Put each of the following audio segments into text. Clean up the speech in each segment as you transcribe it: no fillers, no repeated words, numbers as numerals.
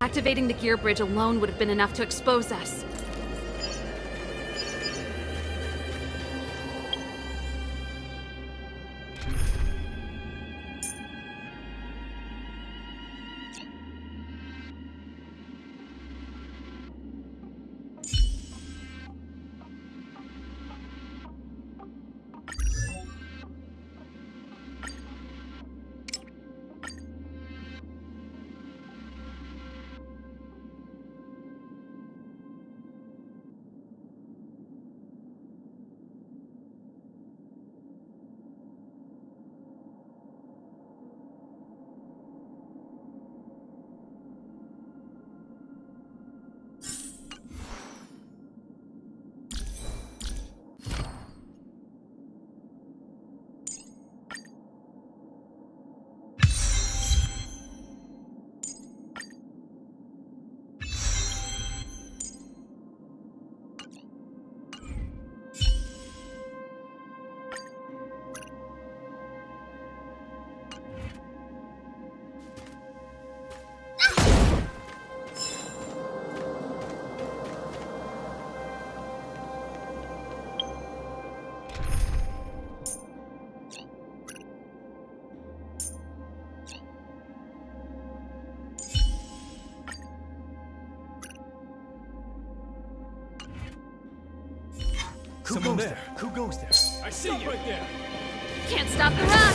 Activating the gear bridge alone would have been enough to expose us. Someone there. Who goes there? I see you right there. Can't stop the rush!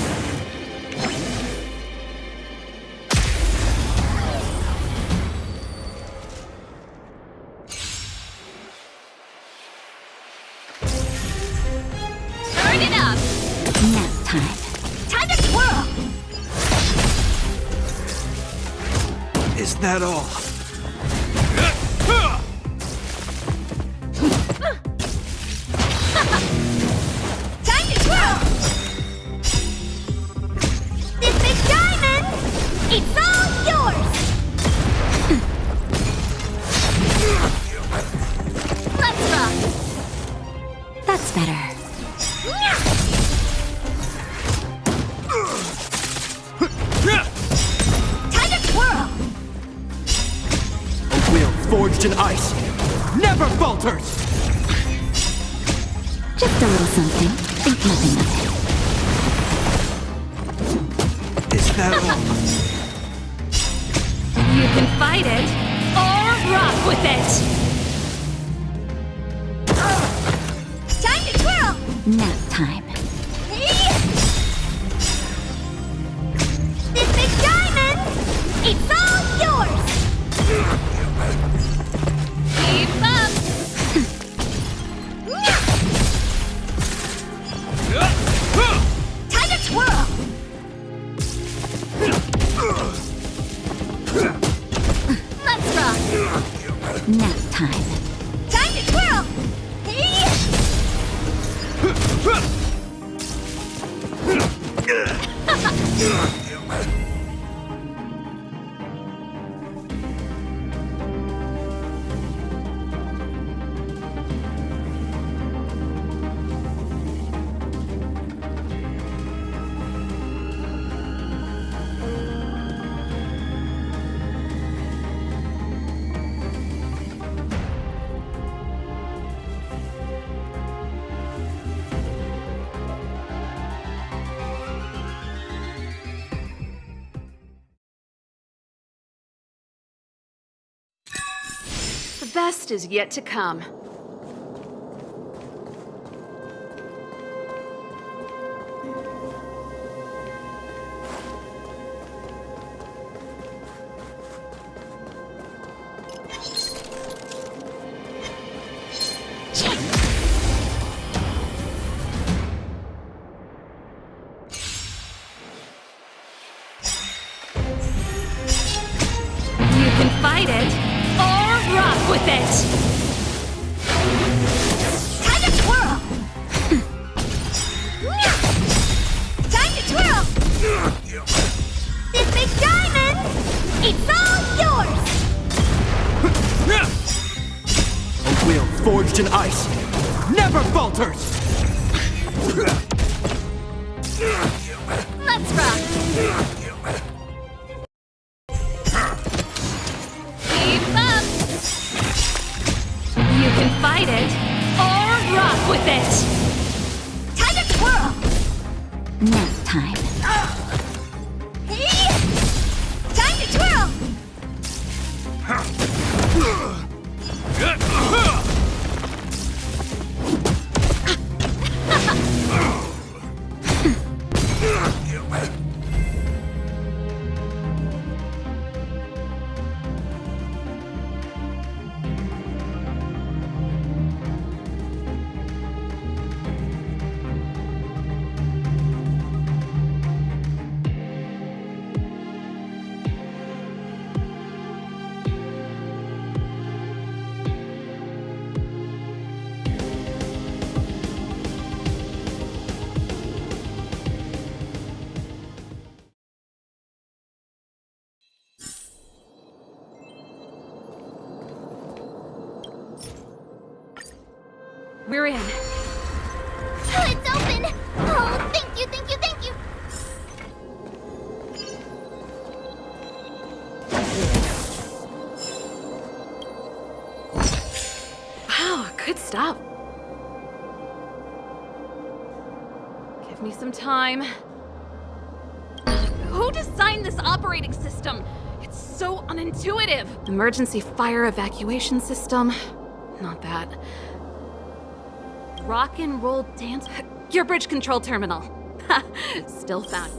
Turn it up! Nap time. Time to twirl! Is that all? Time to twirl! This big diamond! It's all yours! Let's rock! That's better. Time to twirl! A wheel forged in ice never falters! Just a little something. Think nothing of Is that all? You can fight it, or rock with it! Time to twirl! it. Nap time. This big diamond! It's all yours! Keep up! Time to twirl! Let's rock! Nap time. Time to twirl! The best is yet to come. You can fight it, or rock with it! Time to twirl! Time to twirl! This big diamond! It's all yours! A wheel forged in ice never falters! Let's rock! can fight it, or rock with it! Time to twirl! Nap time. Hey! Time to twirl! We're in. It's open! Oh, thank you, thank you, thank you! Wow, good stuff. Give me some time. Who designed this operating system? It's so unintuitive. Emergency fire evacuation system. Not that. Rock and roll dance. Your bridge control terminal. Still found.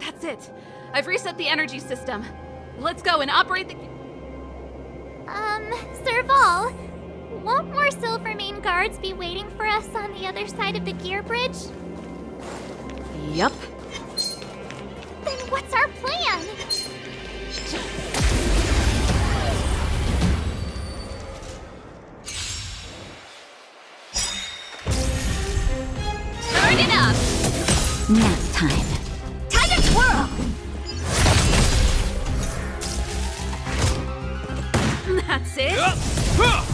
That's it. I've reset the energy system. Let's go and operate the... Sir Vol, won't more Silvermane guards be waiting for us on the other side of the gear bridge? Yup. Then what's our plan? Turn it up! Nap time. Time to twirl! That's it. Let's rock!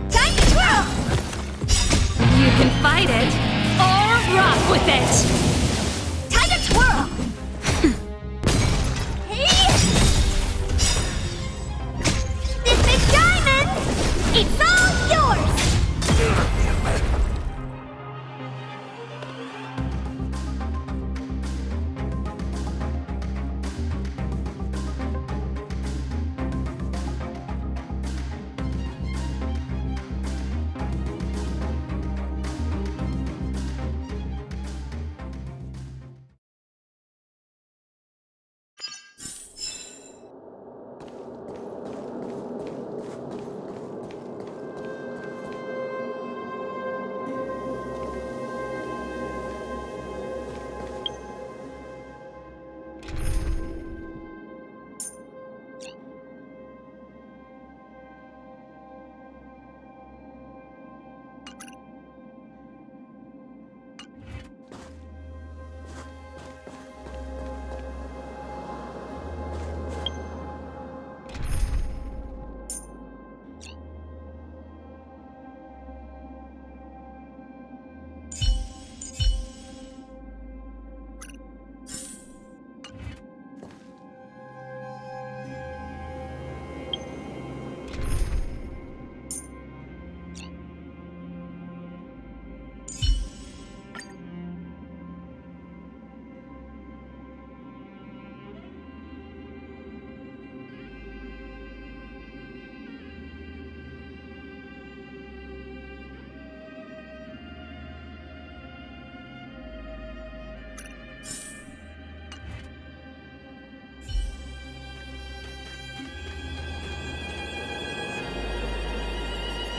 Time to twirl! You can fight it, or rock with it! Time to twirl! Hey! This big diamond! It's all yours!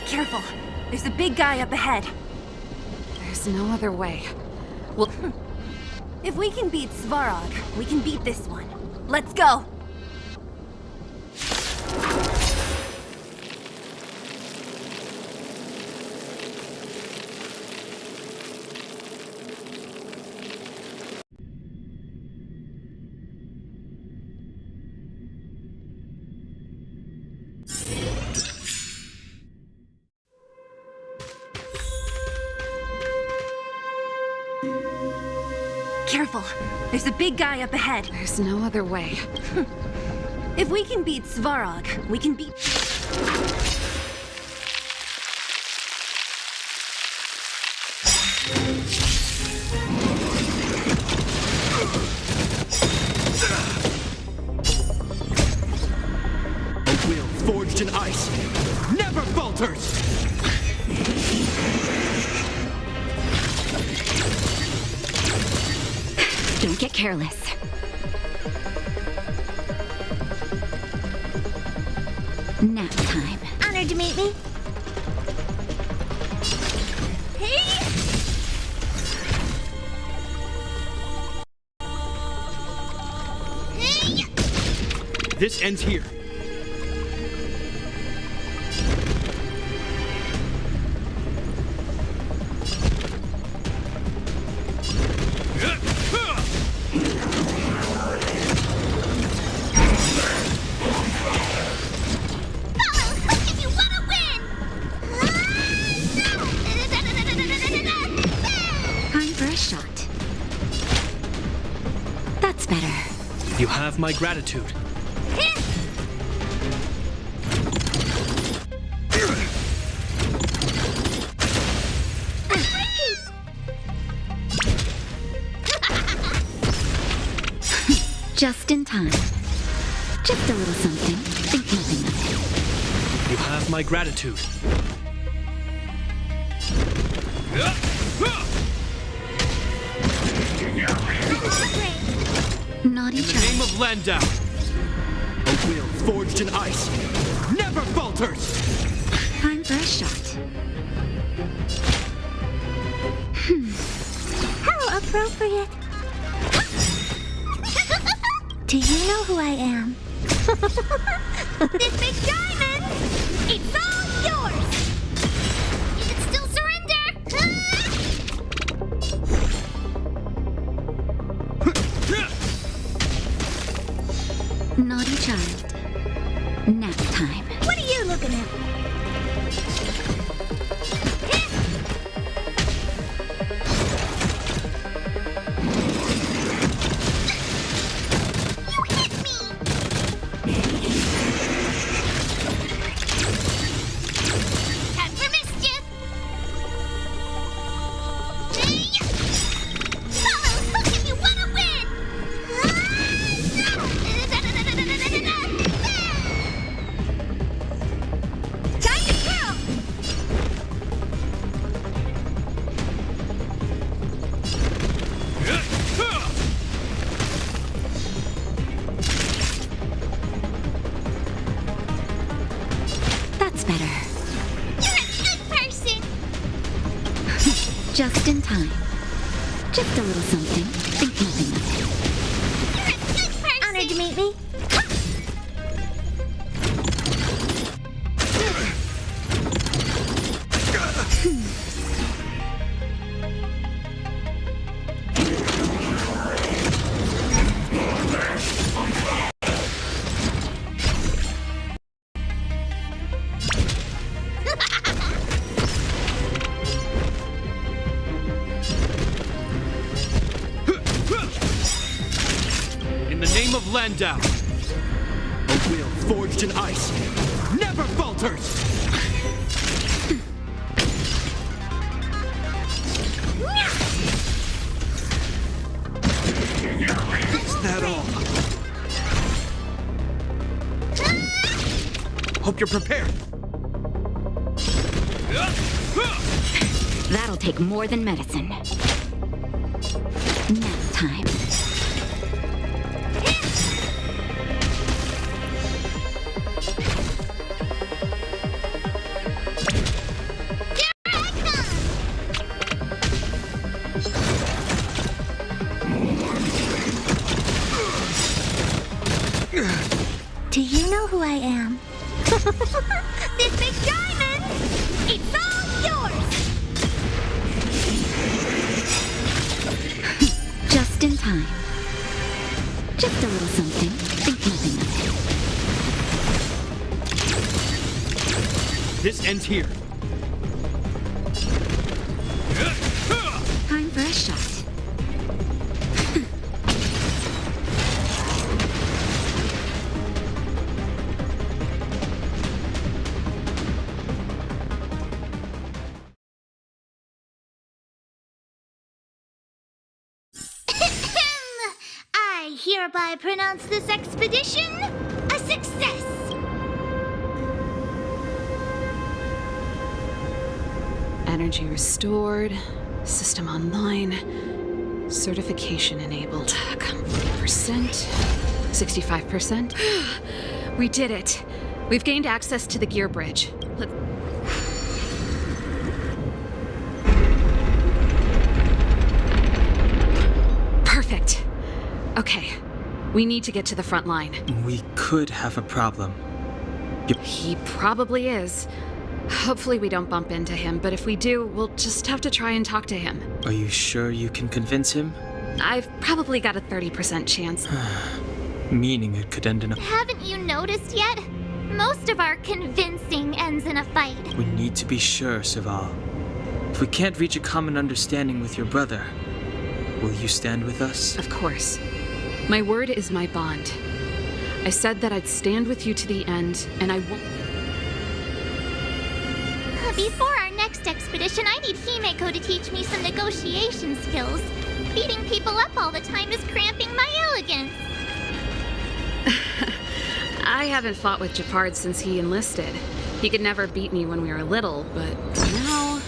Careful! There's a big guy up ahead. There's no other way. Well, If we can beat Svarog, we can beat this one. Let's go! Careful. There's a big guy up ahead. There's no other way. If we can beat Svarog, we can beat... A will forged in ice never falters! Don't get careless. Nap time. Honored to meet me. Hey! Hey! This ends here. Time for a shot. That's better. You have my gratitude. Just in time. Just a little something. Think nothing of it. You have my gratitude. Naughty In the child. name of Landau, a will forged in ice never falters! Time for a shot. How appropriate. Do you know who I am? This big diamond! It's all yours! You can still surrender! Naughty child. Nap time. What are you looking at? You hit me! Time for mischief! Follow hook if you want to win! Time to twirl! That's better. You're a good person! Just in time. Just a little something. Think nothing of it. You're a good person! Honored to meet me. In the name of Landau, a will forged in ice never falters! Is that all? Hope you're prepared. That'll take more than medicine. Nap time. Do you know who I am? This big diamond! It's all yours! Just in time. Just a little something. Think nothing of it. This ends here. Time for a shot. hereby pronounce this expedition a success! Energy restored. System online. Certification enabled. 40%. 65%. We did it. We've gained access to the gear bridge. Perfect. Okay. We need to get to the front line. We could have a problem. He probably is. Hopefully we don't bump into him, but if we do, we'll just have to try and talk to him. Are you sure you can convince him? I've probably got a 30% chance. Meaning it could end in a... Haven't you noticed yet? Most of our convincing ends in a fight. We need to be sure, Serval. If we can't reach a common understanding with your brother, will you stand with us? Of course. My word is my bond. I said that I'd stand with you to the end, and I won't... Before our next expedition, I need Himeko to teach me some negotiation skills. Beating people up all the time is cramping my elegance. I haven't fought with Japard since he enlisted. He could never beat me when we were little, but now...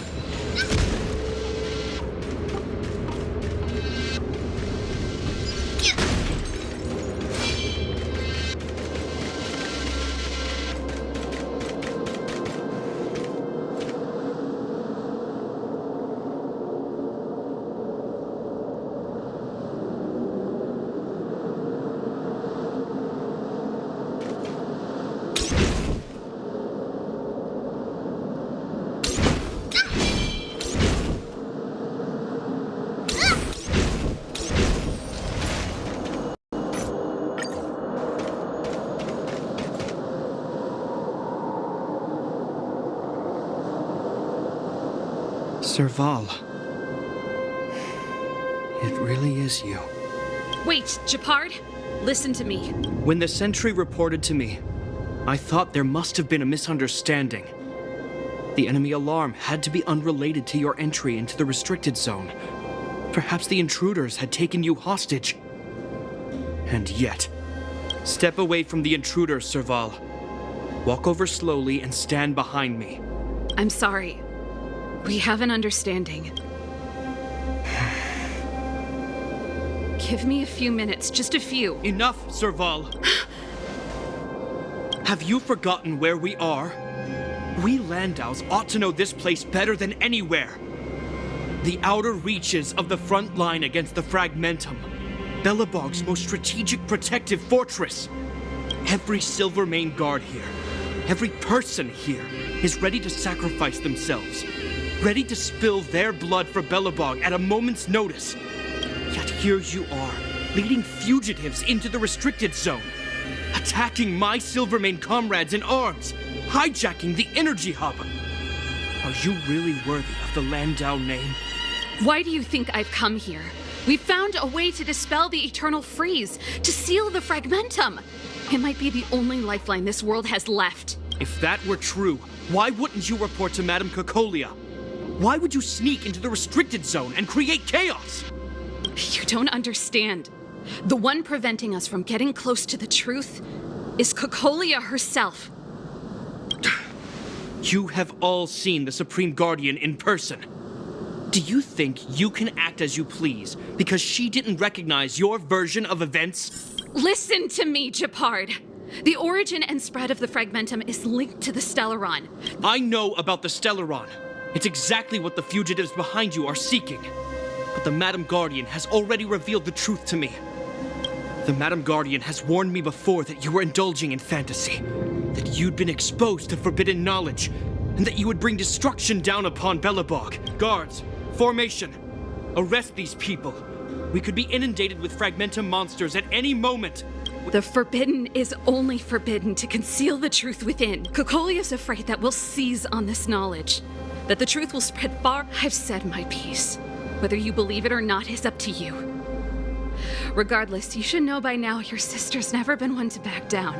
Serval. It really is you. Wait, Japard? Listen to me. When the sentry reported to me, I thought there must have been a misunderstanding. The enemy alarm had to be unrelated to your entry into the restricted zone. Perhaps the intruders had taken you hostage. And yet, step away from the intruders, Serval. Walk over slowly and stand behind me. I'm sorry. We have an understanding. Give me a few minutes, just a few. Enough, Serval. Have you forgotten where we are? We Landaus ought to know this place better than anywhere. The outer reaches of the front line against the Fragmentum. Belobog's most strategic protective fortress. Every Silvermane guard here, every person here, is ready to sacrifice themselves. Ready to spill their blood for Belobog at a moment's notice. Yet here you are, leading fugitives into the restricted zone. Attacking my Silvermane comrades in arms. Hijacking the energy hub. Are you really worthy of the Landau name? Why do you think I've come here? We found a way to dispel the eternal freeze, to seal the Fragmentum. It might be the only lifeline this world has left. If that were true, why wouldn't you report to Madame Cocolia? Why would you sneak into the restricted zone and create chaos? You don't understand. The one preventing us from getting close to the truth is Cocolia herself. You have all seen the Supreme Guardian in person. Do you think you can act as you please because she didn't recognize your version of events? Listen to me, Japard. The origin and spread of the Fragmentum is linked to the Stellaron. I know about the Stellaron. It's exactly what the fugitives behind you are seeking. But the Madam Guardian has already revealed the truth to me. The Madam Guardian has warned me before that you were indulging in fantasy, that you'd been exposed to forbidden knowledge, and that you would bring destruction down upon Belobog. Guards, formation, arrest these people. We could be inundated with Fragmentum monsters at any moment. The forbidden is only forbidden to conceal the truth within. Cocolia's afraid that we'll seize on this knowledge, that the truth will spread far. I've said my piece. Whether you believe it or not is up to you. Regardless, you should know by now your sister's never been one to back down.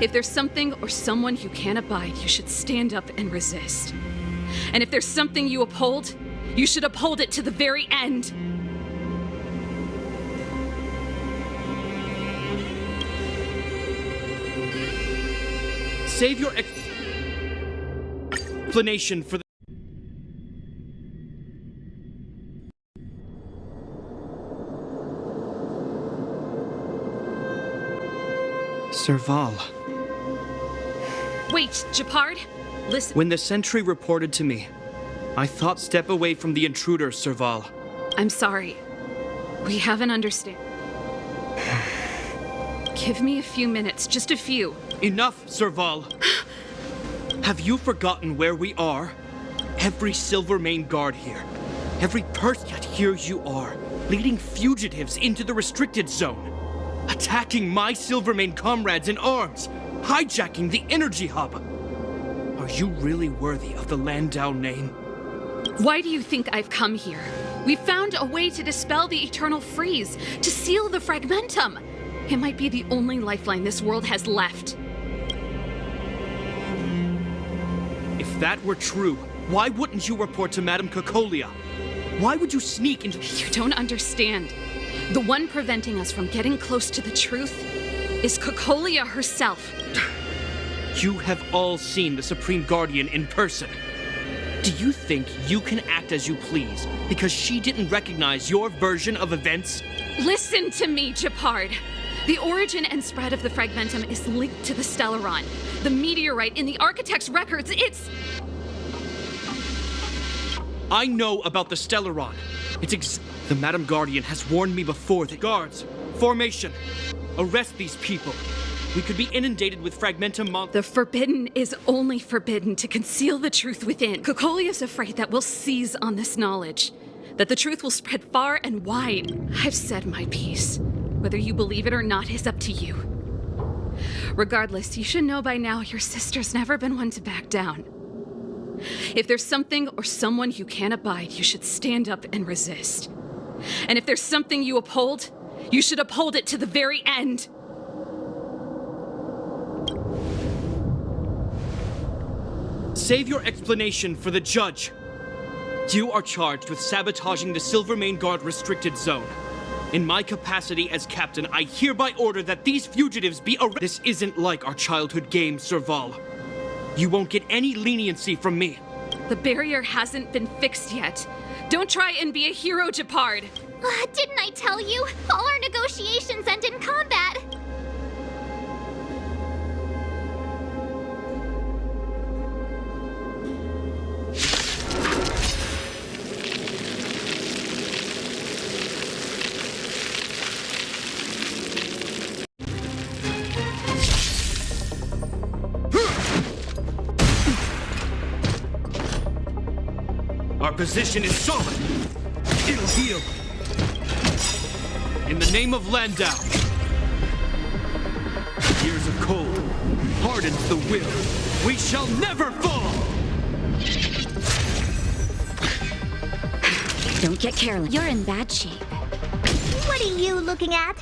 If there's something or someone you can't abide, you should stand up and resist. And if there's something you uphold, you should uphold it to the very end. Save your explanation for the... Serval. Wait, Japard? Listen. When the sentry reported to me, I thought step away from the intruder, Serval. I'm sorry. We have an understanding. Give me a few minutes, just a few. Enough, Serval. Have you forgotten where we are? Every Silvermane guard here. Every person, yet here you are, leading fugitives into the restricted zone. Attacking my Silvermane comrades in arms. Hijacking the energy hub. Are you really worthy of the Landau name? Why do you think I've come here? We found a way to dispel the eternal freeze, to seal the fragmentum. It might be the only lifeline this world has left. If that were true, why wouldn't you report to Madame Cocolia? Why would you sneak into... You don't understand. The one preventing us from getting close to the truth is Cocolia herself. You have all seen the Supreme Guardian in person. Do you think you can act as you please because she didn't recognize your version of events? Listen to me, Japard. The origin and spread of the fragmentum is linked to the Stellaron. The meteorite in the Architect's records, it's... I know about the Stellaron. The Madam Guardian has warned me before that... Guards, formation. Arrest these people. We could be inundated with fragmentum The forbidden is only forbidden to conceal the truth within. Cocolia is afraid that we'll seize on this knowledge, that the truth will spread far and wide. I've said my piece. Whether you believe it or not is up to you. Regardless, you should know by now your sister's never been one to back down. If there's something or someone you can't abide, you should stand up and resist. And if there's something you uphold, you should uphold it to the very end. Save your explanation for the judge. You are charged with sabotaging the Silvermane Guard restricted zone. In my capacity as captain, I hereby order that these fugitives be arrested. This isn't like our childhood game, Serval. You won't get any leniency from me. The barrier hasn't been fixed yet. Don't try and be a hero, Japard. Didn't I tell you? All our negotiations end in combat. Our position is solid. It'll heal. In the name of Landau. Years of cold hardens the will. We shall never fall! Don't get careless. You're in bad shape. What are you looking at?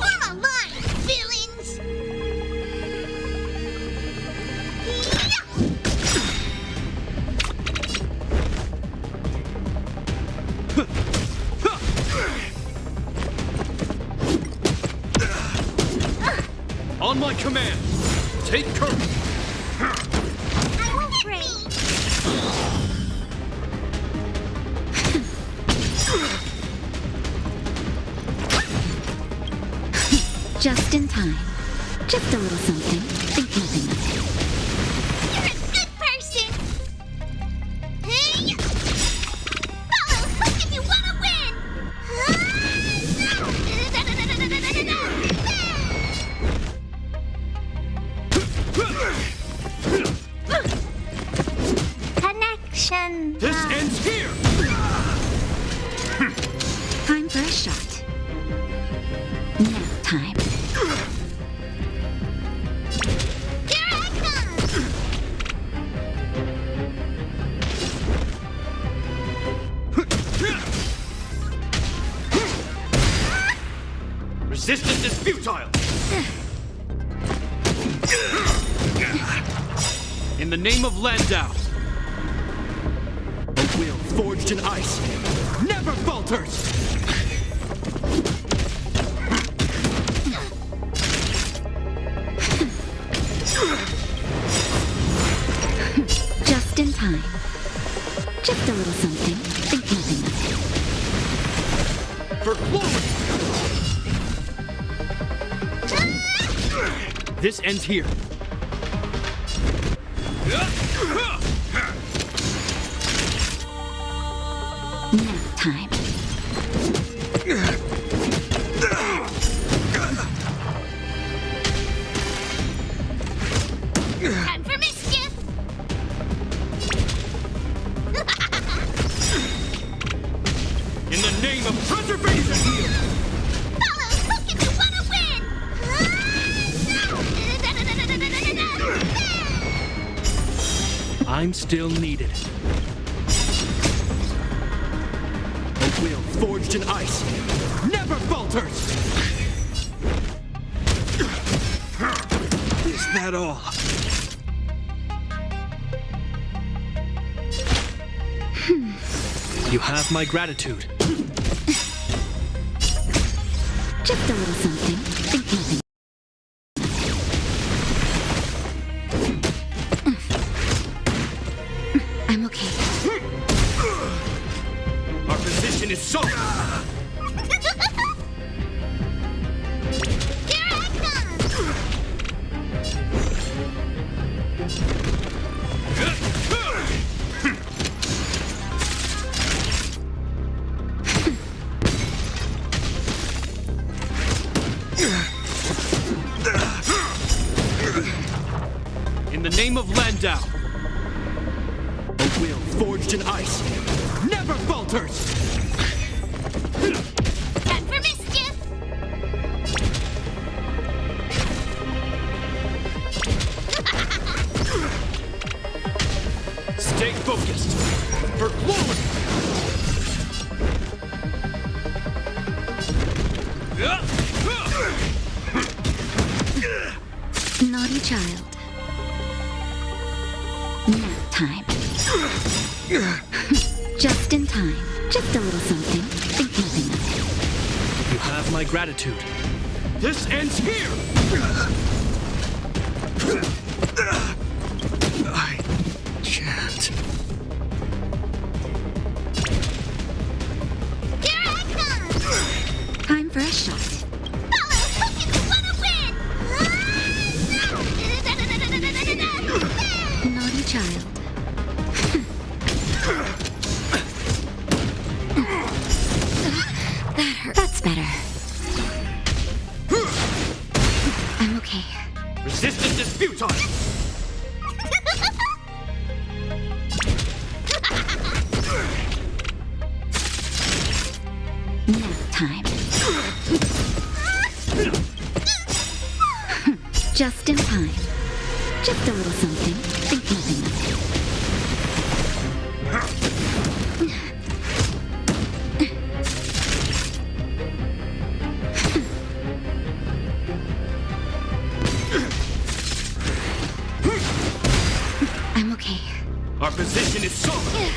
Form a line, villains! On my command, take courage. I won't break. Just in time. Just a little something. Think nothing of it. You're a good person! Hey! Follow hook if you want to win! Connection! This ends here! Time for a shot. Now time. Here I come! Resistance is futile! In the name of Landau, a will forged in ice never falters! time. Just a little something. Think nothing of it. For glory! This ends here. Nap time. Time for mischief! In the name of preservation! Follow! Hook if you wanna win! I'm still needed. A will forged in ice never falters! Is that all? You have my gratitude. Just a little something. Think nothing. I'm okay. Our position is solid. Here I come! In the name of Landau, a will forged in ice never falters! Time for mischief! Stay focused for glory! Naughty child. Nap time. Just in time. Just a little something. Think nothing of it. You have my gratitude. This ends here! I can't. Here I come! Time for a shot. Follow! Hook if you wanna win! Naughty child. That hurt. That's better. I'm okay. Resistance is futile! Nap time. Just in time. Just a little something. Think nothing of it. I'm okay. Our position is solid!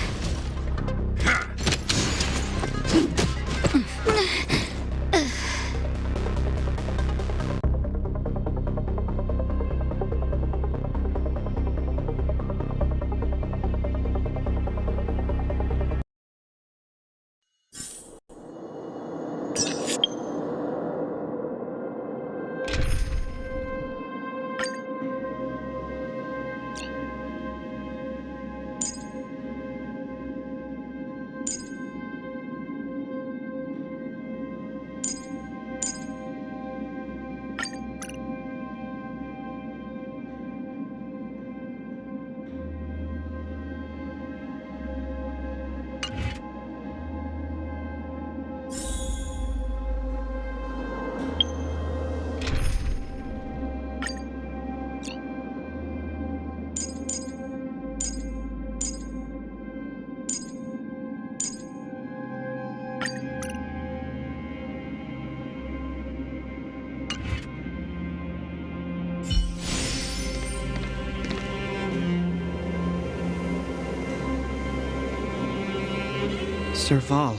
Serval.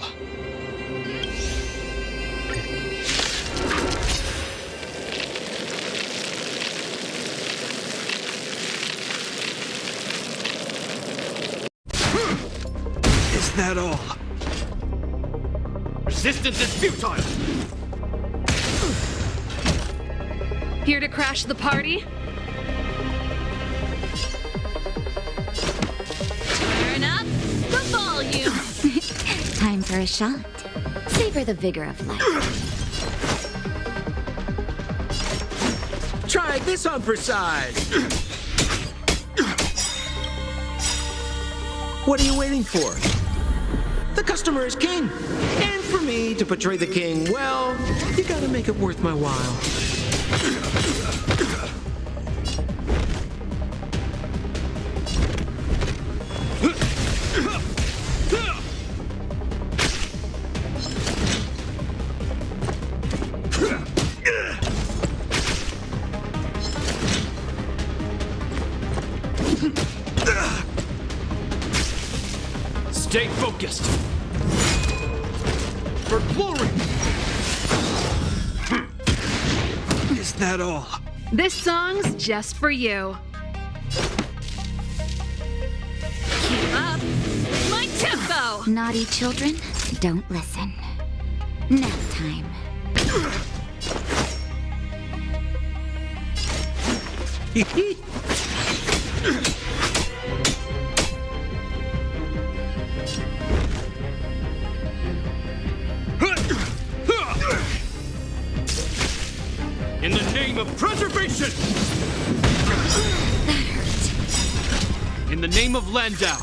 that all? Resistance is futile! Here to crash the party? Turn up the volume! Time for a shot. Savor the vigor of life. Try this on for size. What are you waiting for? The customer is king. And for me to portray the king, well, you gotta make it worth my while. Stay focused! For glory! Is that all? This song's just for you. Keep up my tempo! Naughty children, don't listen. Nap time. In the name of preservation! That hurt. In the name of Landau!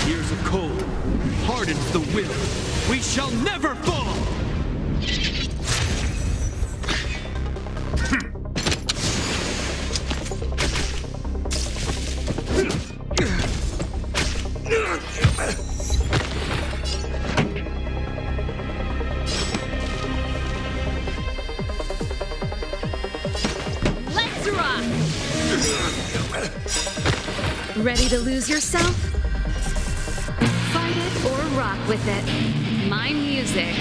Years of cold hardens the will. We shall never fall! Let's rock! Ready to lose yourself? Fight it or rock with it. My music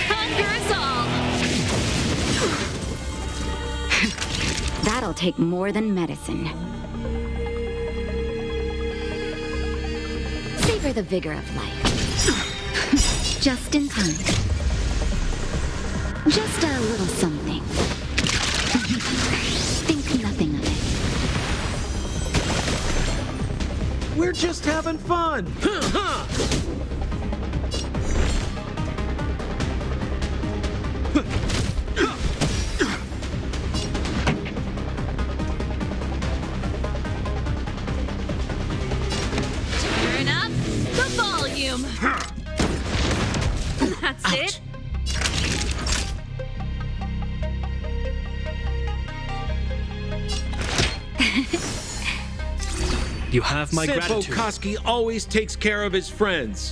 conquers all! That'll take more than medicine. Savor the vigor of life. Just in time. Just a little something. Think nothing of it. We're just having fun. Turn up the volume! That's it? You have my Sampo gratitude. Koski always takes care of his friends.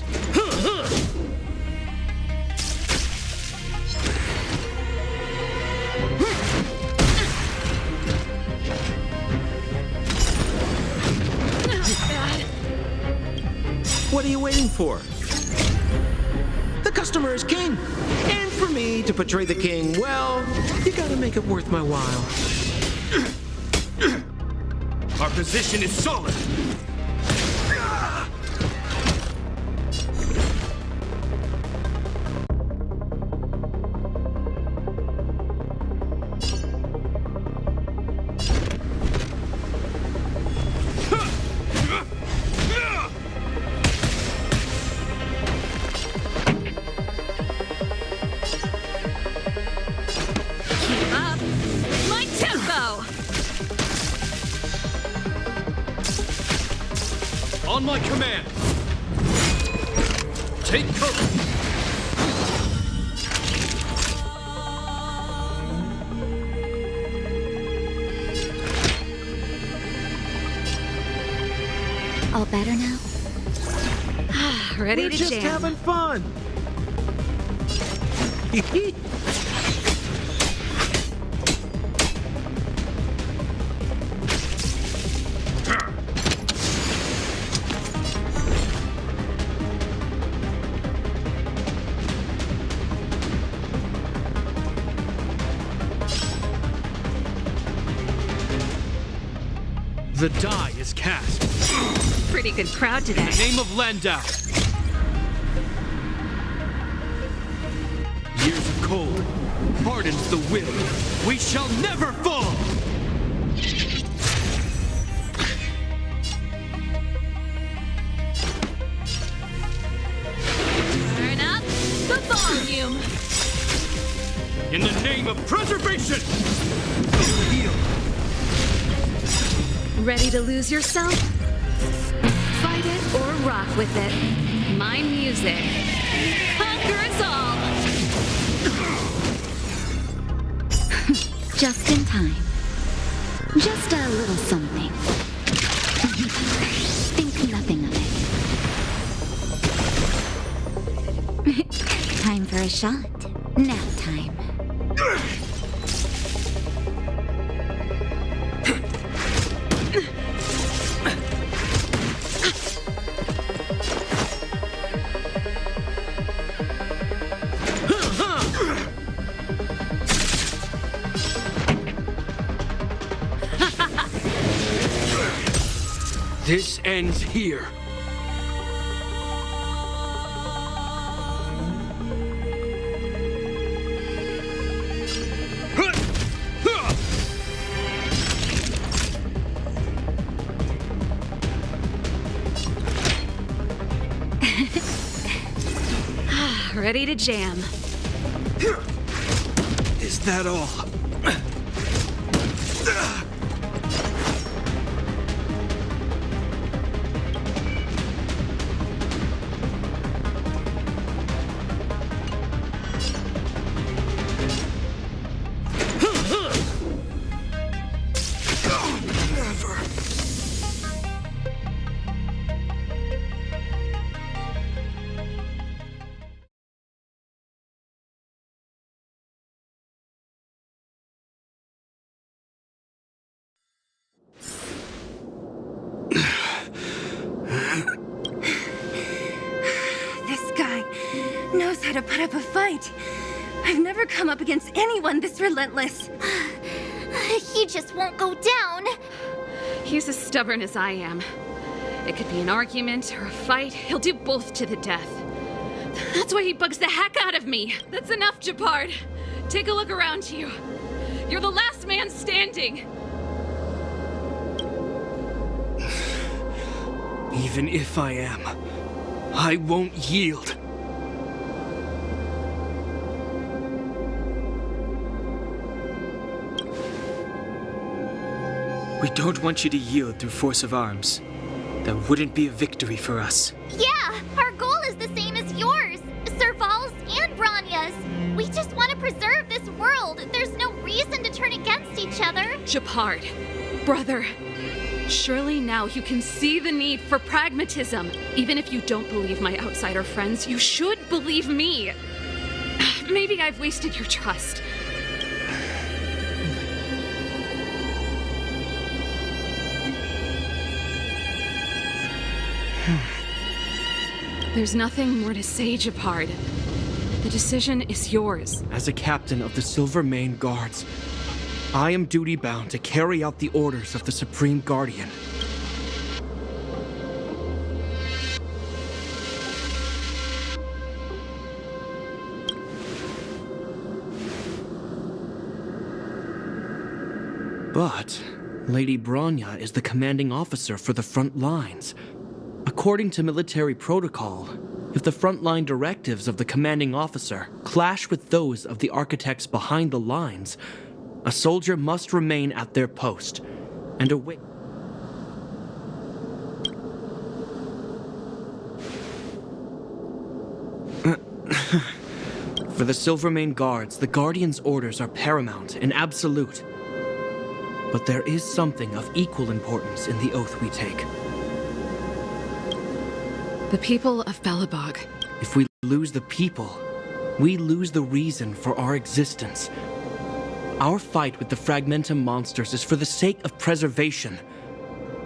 What are you waiting for? The customer is king. And for me to portray the king, well, you gotta make it worth my while. Our position is solid. Keep up my tempo! On my command. Take cover. All better now? Ready We're to just jam. having fun. The die is cast. Pretty good crowd today. In the name of Landau. Years of cold hardens the will. We shall never fall! Turn up the volume. In the name of preservation! Heal. Ready to lose yourself? Fight it or rock with it. My music conquers all. Just in time. Just a little something. Think nothing of it. Time for a shot. Nap time. This ends here. Ready to jam. Is that all? This guy knows how to put up a fight. I've never come up against anyone this relentless. He just won't go down. He's as stubborn as I am. It could be an argument or a fight. He'll do both to the death. That's why he bugs the heck out of me. That's enough, Japard. Take a look around you. You're the last man standing. Even if I am, I won't yield. We don't want you to yield through force of arms. That wouldn't be a victory for us. Yeah, our goal is the same as yours, Serval's and Branya's. We just want to preserve this world. There's no reason to turn against each other. Japard, brother, surely now you can see the need for pragmatism. Even if you don't believe my outsider friends, you should believe me. Maybe I've wasted your trust. There's nothing more to say, Japard. The decision is yours. As a captain of the Silver Mane Guards, I am duty-bound to carry out the orders of the Supreme Guardian. But Lady Branya is the commanding officer for the front lines. According to military protocol, if the frontline directives of the commanding officer clash with those of the architects behind the lines, a soldier must remain at their post and await. For the Silvermane Guards, the Guardian's orders are paramount and absolute. But there is something of equal importance in the oath we take. The people of Belobog. If we lose the people, we lose the reason for our existence. Our fight with the Fragmentum monsters is for the sake of preservation.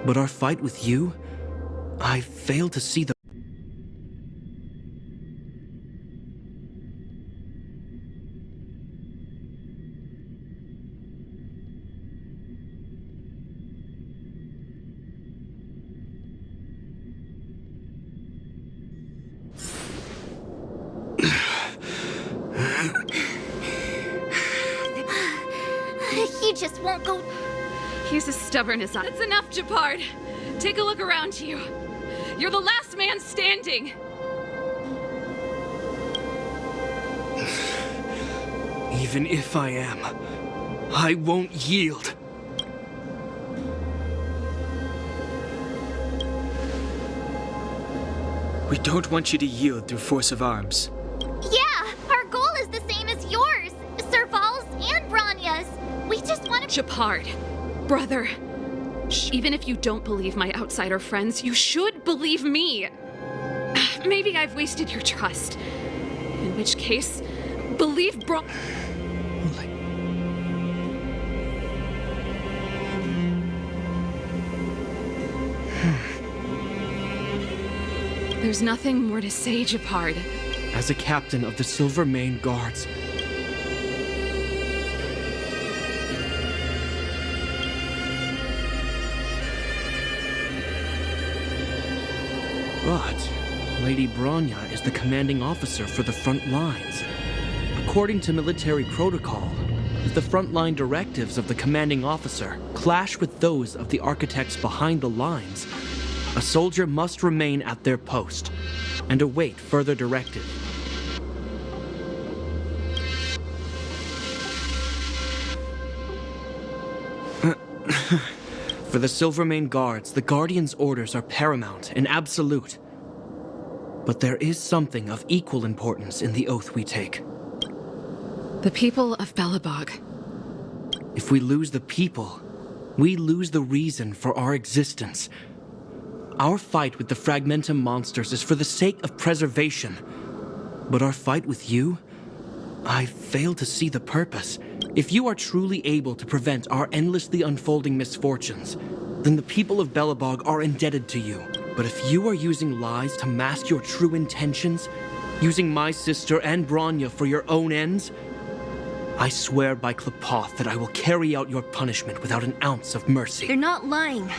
But our fight with you, I fail to see the... just won't go. He's as stubborn as I. That's enough, Japard. Take a look around you. You're the last man standing. Even if I am, I won't yield. We don't want you to yield through force of arms. Yeah, our goal is the same as yours, Serval's and Branya's. We just want to. Japard, brother. Even if you don't believe my outsider friends, you should believe me. Maybe I've wasted your trust. In which case, believe There's nothing more to say, Japard. As a captain of the Silver Mane Guards, but Lady Branya is the commanding officer for the front lines. According to military protocol, if the frontline directives of the commanding officer clash with those of the architects behind the lines, a soldier must remain at their post and await further directive. For the Silvermane Guards, the Guardian's orders are paramount and absolute. But there is something of equal importance in the oath we take. The people of Belobog. If we lose the people, we lose the reason for our existence. Our fight with the Fragmentum monsters is for the sake of preservation. But our fight with you? I fail to see the purpose. If you are truly able to prevent our endlessly unfolding misfortunes, then the people of Belobog are indebted to you. But if you are using lies to mask your true intentions, using my sister and Branya for your own ends, I swear by Klapoth that I will carry out your punishment without an ounce of mercy. They're not lying.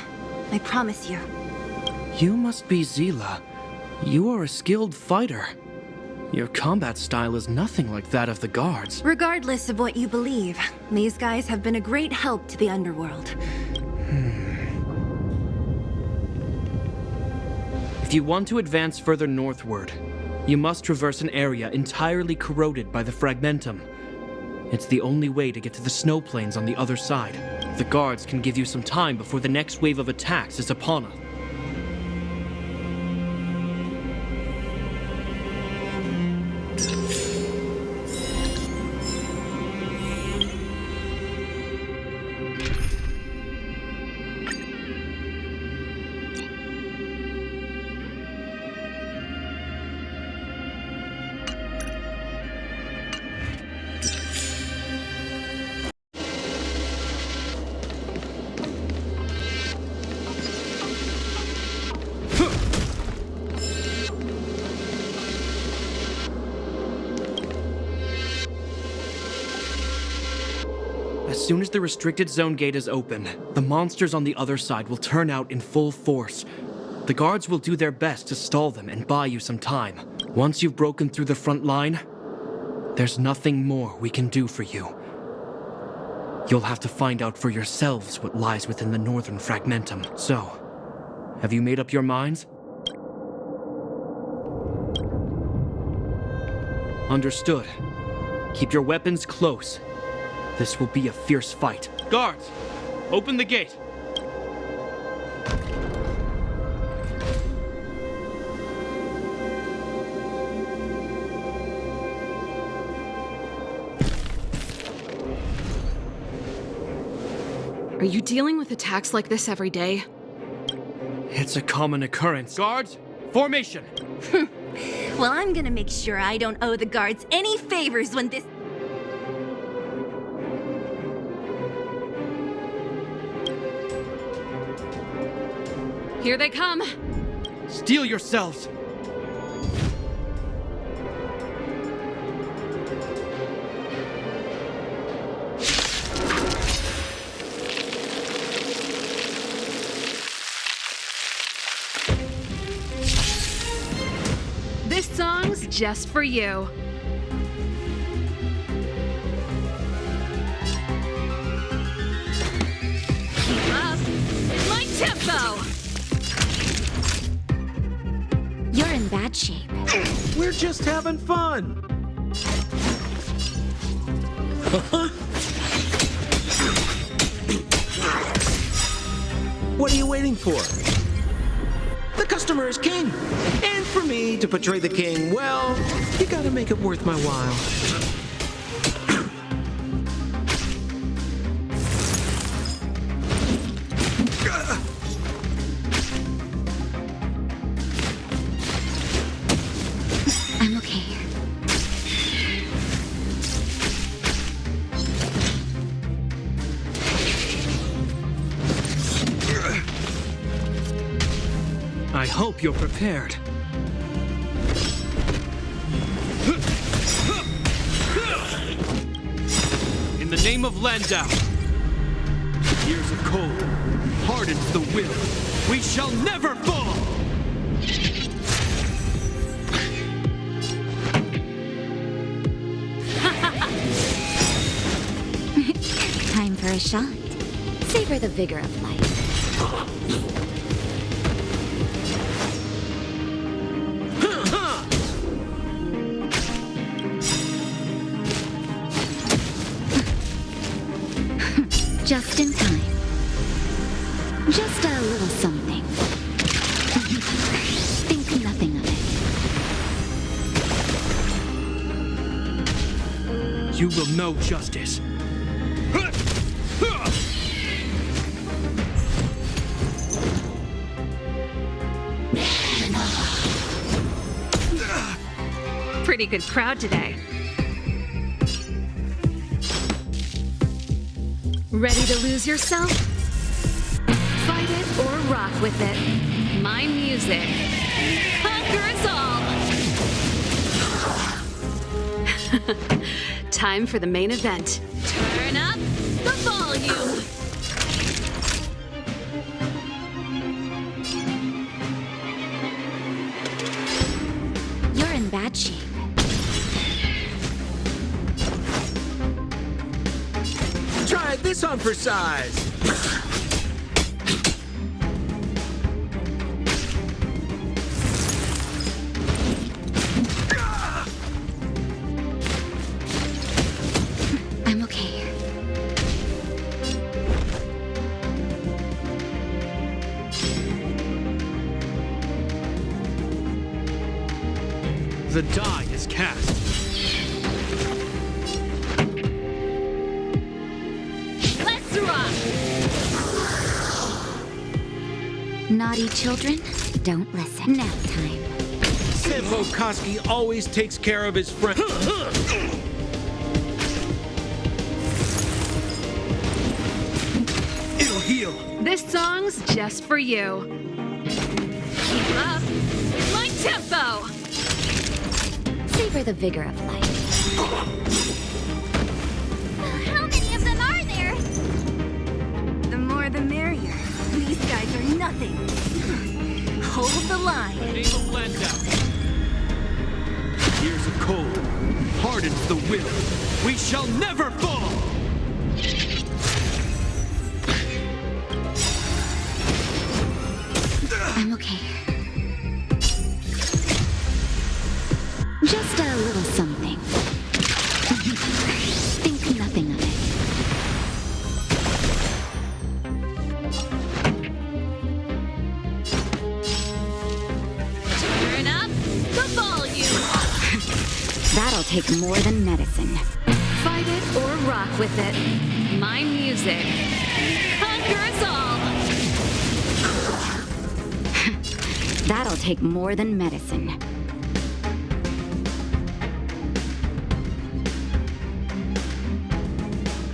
I promise you. You must be Zila. You are a skilled fighter. Your combat style is nothing like that of the guards. Regardless of what you believe, these guys have been a great help to the underworld. If you want to advance further northward, you must traverse an area entirely corroded by the Fragmentum. It's the only way to get to the snow plains on the other side. The guards can give you some time before the next wave of attacks is upon us. As soon as the restricted zone gate is open, the monsters on the other side will turn out in full force. The guards will do their best to stall them and buy you some time. Once you've broken through the front line, there's nothing more we can do for you. You'll have to find out for yourselves what lies within the northern Fragmentum. So, have you made up your minds? Understood. Keep your weapons close. This will be a fierce fight. Guards, open the gate. Are you dealing with attacks like this every day? It's a common occurrence. Guards, formation! Well, I'm gonna make sure I don't owe the guards any favors when this... Here they come! Steel yourselves! This song's just for you. tempo! You're in bad shape. We're just having fun. What are you waiting for? The customer is king. And for me to portray the king, well, you gotta make it worth my while. I'm okay. I hope you're prepared. In the name of Landau, years of cold hardens the will. We shall never fall! Time for a shot. Savor the vigor of life. Just in time. Just a little something. Think nothing of it. You will know justice. Pretty good crowd today. Ready to lose yourself? Fight it or rock with it. My music conquers all. Time for the main event. Turn up the volume. You're in bad shape. Try this on for size. I'm okay. The die is cast. Let's rock. Naughty children, don't listen. Nap time. Senpo Koski always takes care of his friend. It'll heal. This song's just for you. Keep up. My tempo. Savor the vigor of life. How many of them are there? The more the merrier. These guys are nothing. Hold the line. Name of Landau. Years of cold hardens the will. We shall never fall! I'm okay. Just a little something. Think nothing of it. Turn up the volume. That'll take more than medicine. Fight it or rock with it. My music conquers all. That'll take more than medicine.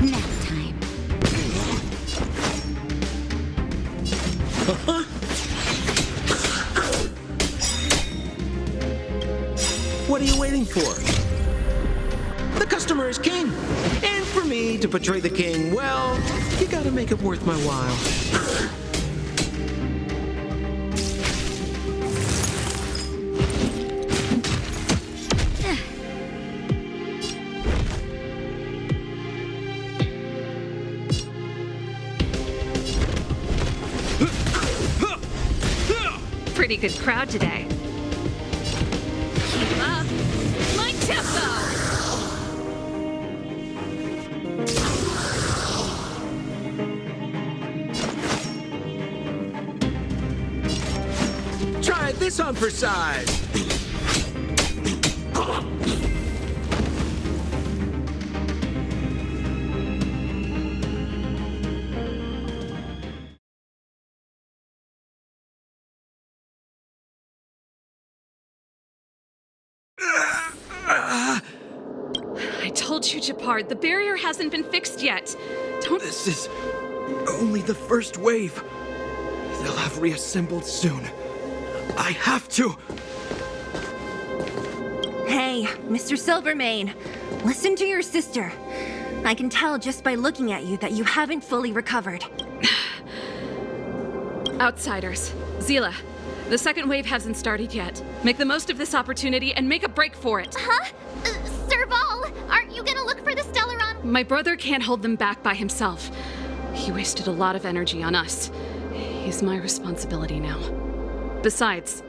Nap time. What are you waiting for? The customer is king. And for me to portray the king, well, you gotta make it worth my while. pretty good crowd today. Keep up my tempo! Try this on for size. I told you, Japard, the barrier hasn't been fixed yet. Don't... This is only the first wave. They'll have reassembled soon. I have to! Hey, Mr. Silvermane, listen to your sister. I can tell just by looking at you that you haven't fully recovered. Outsiders. Zila, the second wave hasn't started yet. Make the most of this opportunity and make a break for it. Huh? Serval, aren't you gonna look for the Stellaron? My brother can't hold them back by himself. He wasted a lot of energy on us. He's my responsibility now. Besides,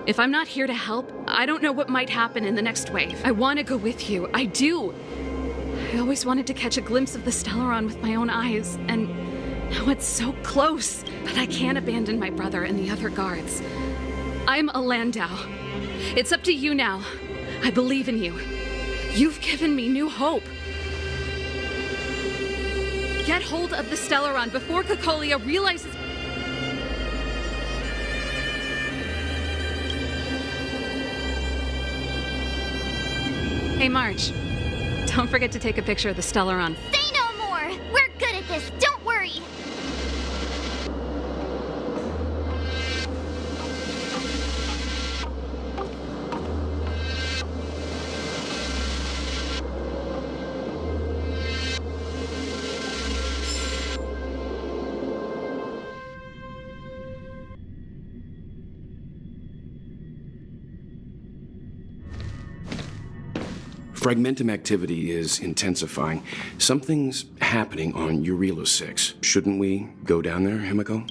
if I'm not here to help, I don't know what might happen in the next wave. I want to go with you. I do. I always wanted to catch a glimpse of the Stellaron with my own eyes, and now it's so close. But I can't abandon my brother and the other guards. I'm a Landau. It's up to you now. I believe in you. You've given me new hope. Get hold of the Stellaron before Cocolia realizes... Hey, Marge. Don't forget to take a picture of the Stellaron. Say no more! We're good at this, don't worry! Fragmentum activity is intensifying. Something's happening on Eurilo 6. Shouldn't we go down there, Himiko?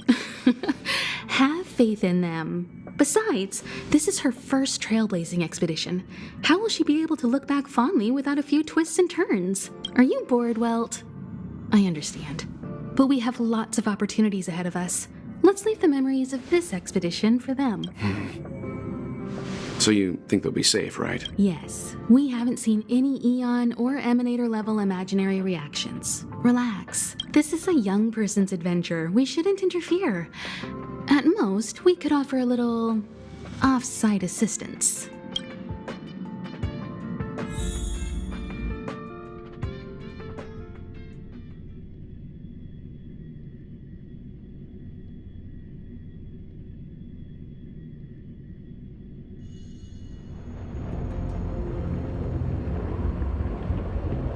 Have faith in them. Besides, this is her first trailblazing expedition. How will she be able to look back fondly without a few twists and turns? Are you bored, Welt? I understand. But we have lots of opportunities ahead of us. Let's leave the memories of this expedition for them. So you think they'll be safe, right? Yes. We haven't seen any Eon or Emanator level imaginary reactions. Relax. This is a young person's adventure. We shouldn't interfere. At most, we could offer a little off-site assistance.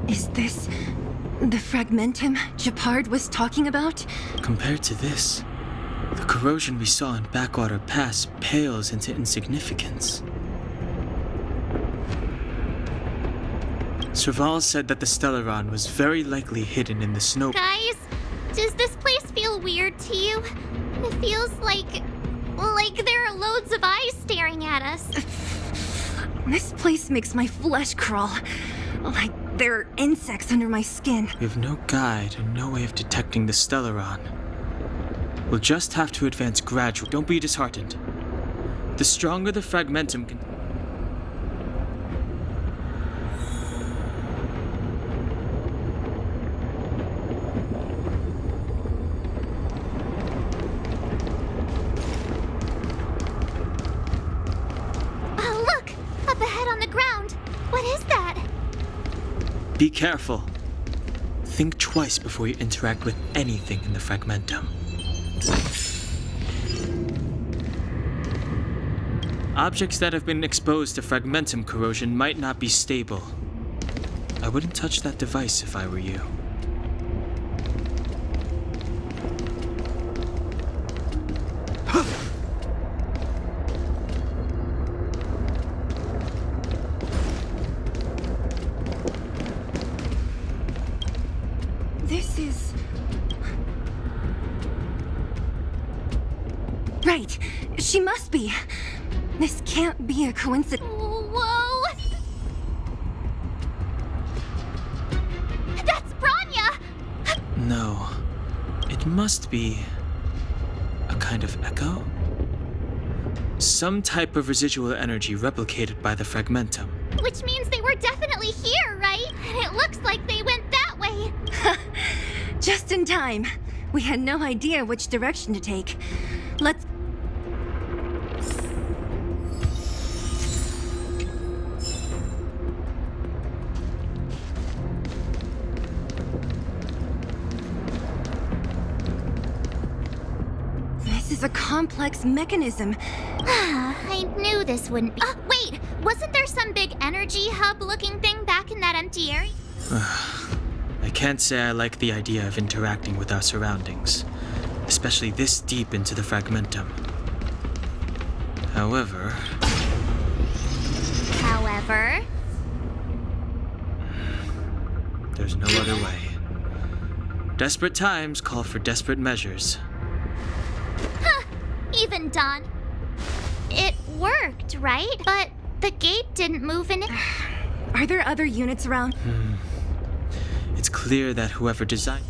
Is this the Fragmentum Japard was talking about? Compared to this, the corrosion we saw in Backwater Pass pales into insignificance. Serval said that the Stellaron was very likely hidden in the snow. Guys, does this place feel weird to you? It feels like there are loads of eyes staring at us. This place makes my flesh crawl. Like there are insects under my skin. We have no guide and no way of detecting the Stellaron. We'll just have to advance gradually. Don't be disheartened. The stronger the Fragmentum can... Oh, look! Up ahead on the ground! What is that? Be careful. Think twice before you interact with anything in the Fragmentum. Objects that have been exposed to Fragmentum corrosion might not be stable. I wouldn't touch that device if I were you. This is... Right. She must be. This can't be a coincidence. Whoa! That's Branya! No. It must be a kind of echo? Some type of residual energy replicated by the fragmentum. Which means they were definitely here, right? And it looks like they went that way. Just in time. We had no idea which direction to take. Let's... This is a complex mechanism. I knew this wouldn't be. Wait! Wasn't there some big energy hub looking thing back in that empty area? I can't say I like the idea of interacting with our surroundings, especially this deep into the fragmentum. However, there's no other way. Desperate times call for desperate measures. Even Dawn. It worked, right? But the gate didn't move in it. Are there other units around? It's clear that whoever designed...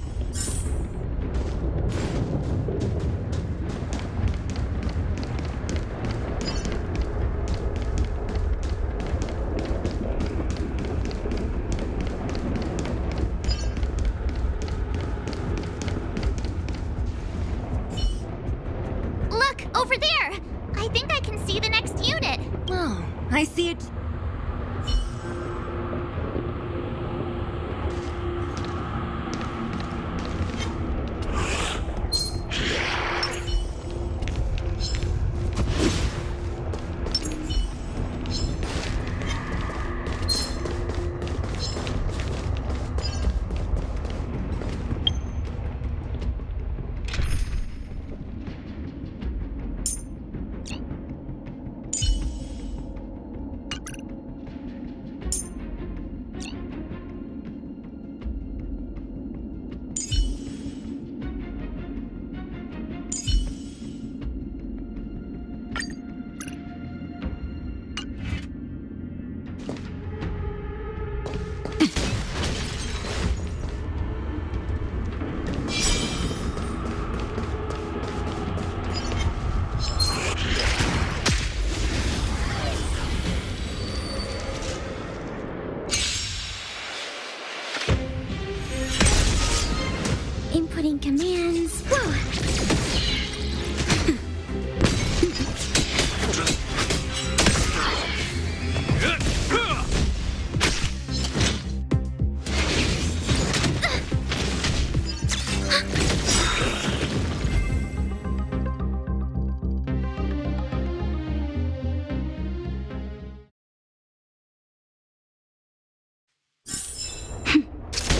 Look, over there! I think I can see the next unit. Oh, I see it. Inputting commands. Whoa!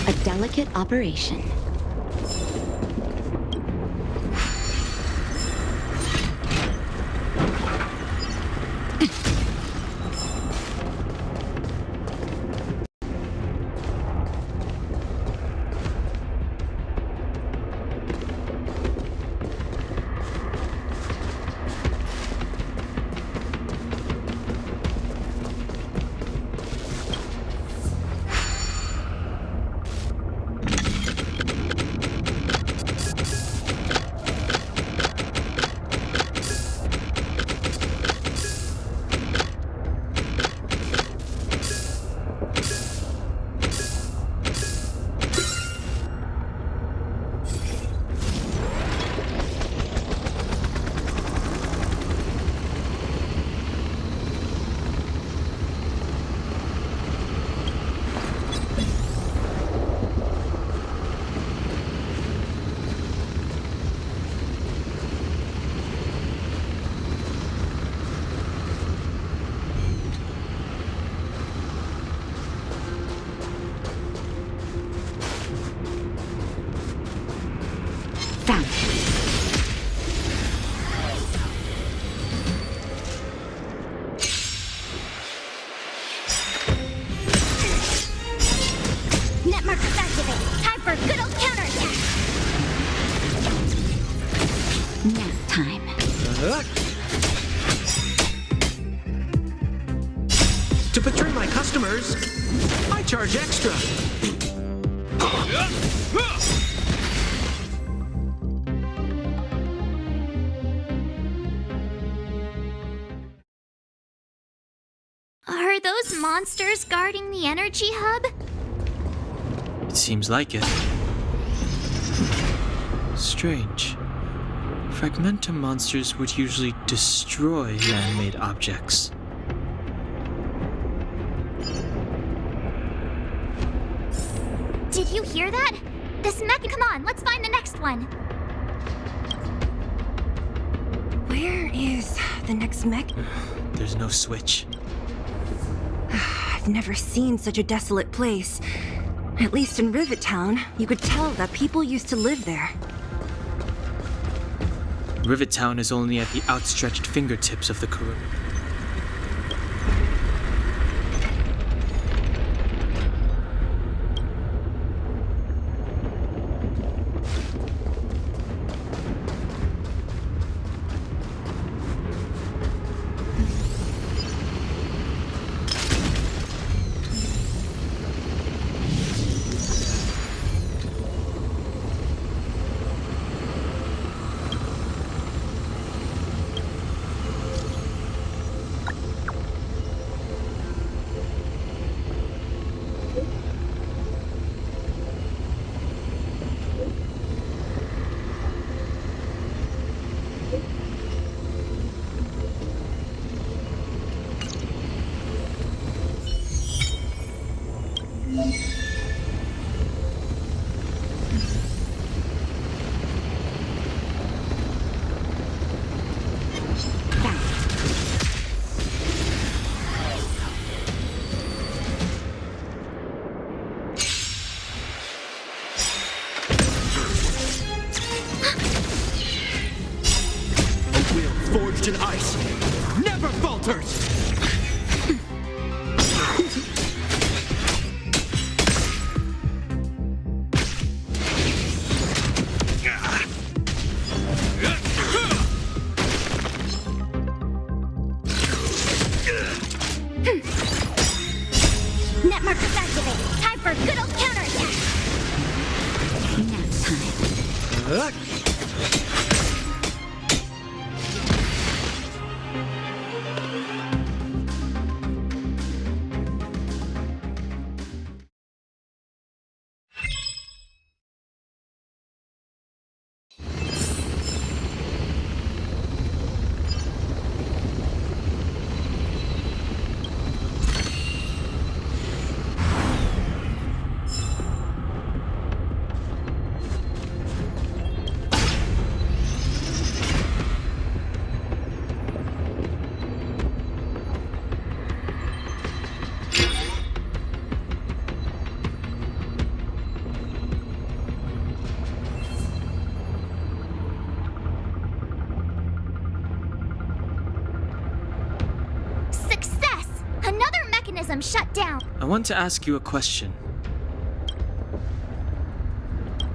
A delicate operation. customers, I charge extra. Are those monsters guarding the energy hub? It seems like it. Strange. Fragmentum monsters would usually destroy man-made objects. Did you hear that? This mech, come on, let's find the next one. Where is the next mech? There's no switch. I've never seen such a desolate place. At least in Rivet Town, you could tell that people used to live there. Rivet Town is only at the outstretched fingertips of the Karoo. Forged in ice, never falters! Net markers activated. Time for a good old counterattack. Nap time. Shut down. I want to ask you a question.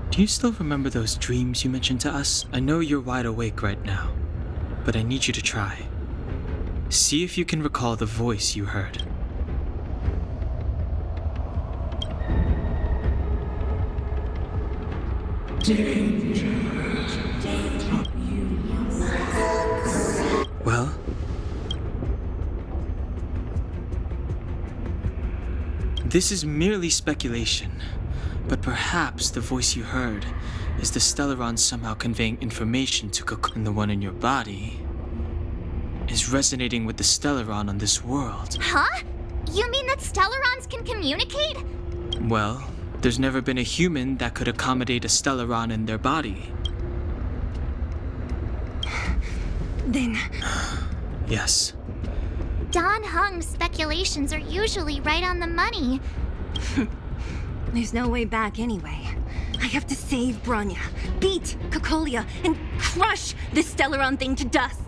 Do you still remember those dreams you mentioned to us? I know you're wide awake right now, but I need you to try. See if you can recall the voice you heard. Well? This is merely speculation, but perhaps the voice you heard is the Stellaron somehow conveying information to Cocoon, and the one in your body is resonating with the Stellaron on this world. Huh? You mean that Stellarons can communicate? Well, there's never been a human that could accommodate a Stellaron in their body. Then... Yes. Don Hung's speculations are usually right on the money. There's no way back anyway. I have to save Bronya, beat Cocolia, and crush this Stellaron thing to dust.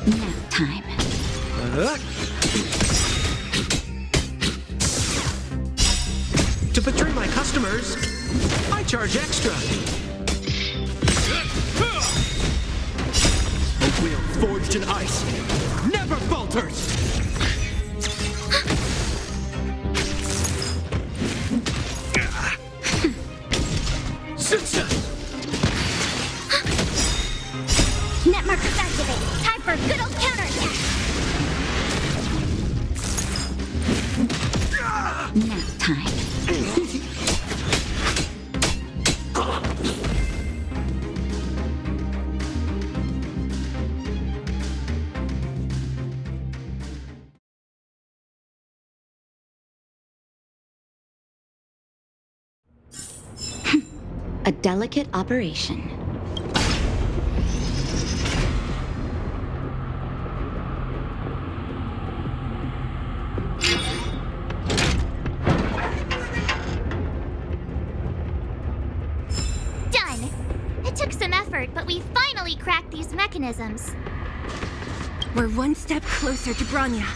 Nap time. To betray my customers, I charge extra. A wheel forged in ice never falters! Net markers activated. Time for a good old counterattack. Nap time. A delicate operation. Done. It took some effort, but we finally cracked these mechanisms. We're one step closer to Bronya.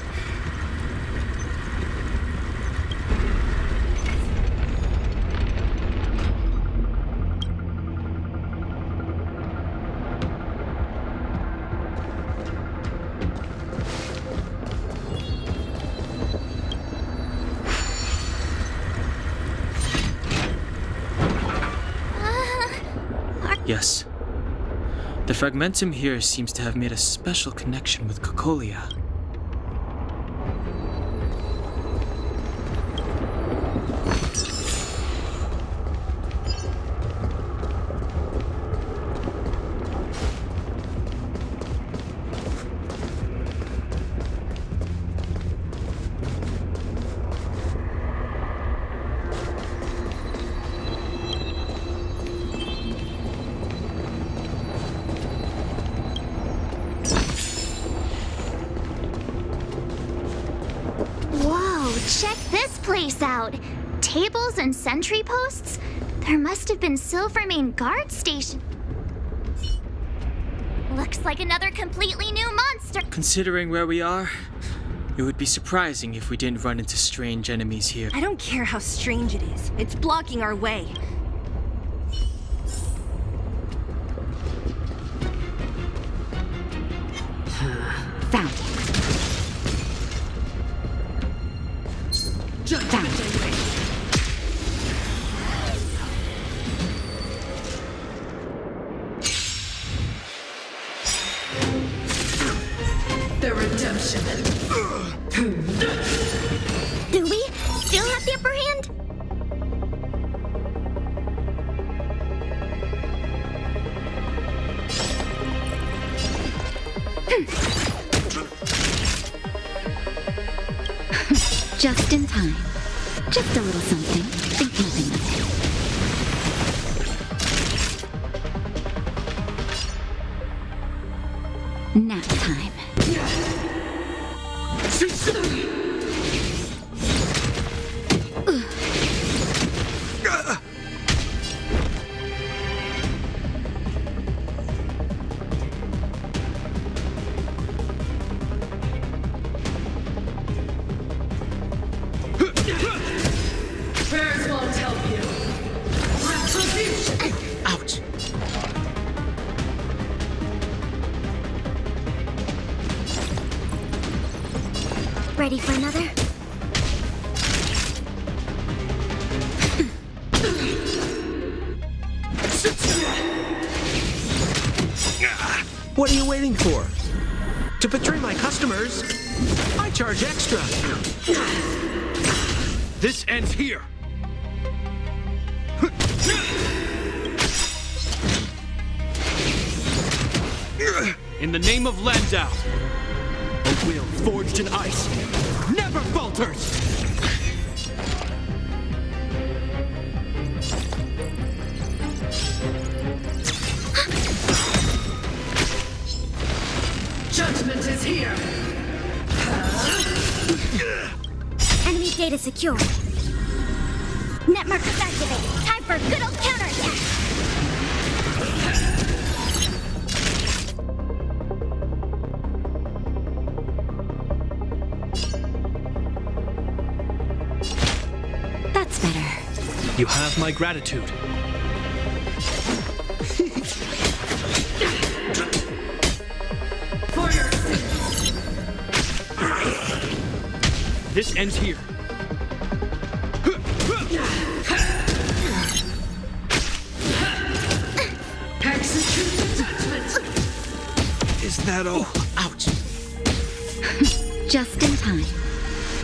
Yes. The fragmentum here seems to have made a special connection with Cocolia. Whoa, check this place out. Tables and sentry posts? There must have been Silvermane guard station. Looks like another completely new monster. Considering where we are, it would be surprising if we didn't run into strange enemies here. I don't care how strange it is. It's blocking our way. Found it. Found it. The redemption. Do we still have the upper hand? Just in time. Just a little something. Think nothing of it. Nap time. Prayers won't help you. Retribution. Ouch. Ready for another? What are you waiting for? To betray my customers, I charge extra. This ends here! In the name of Landau, a wheel forged in ice never falters! Judgment is here. Enemy data secure. Net markers activated. Time for a good old counterattack. You have my gratitude. This ends here. Is that all? Ouch. Just in time.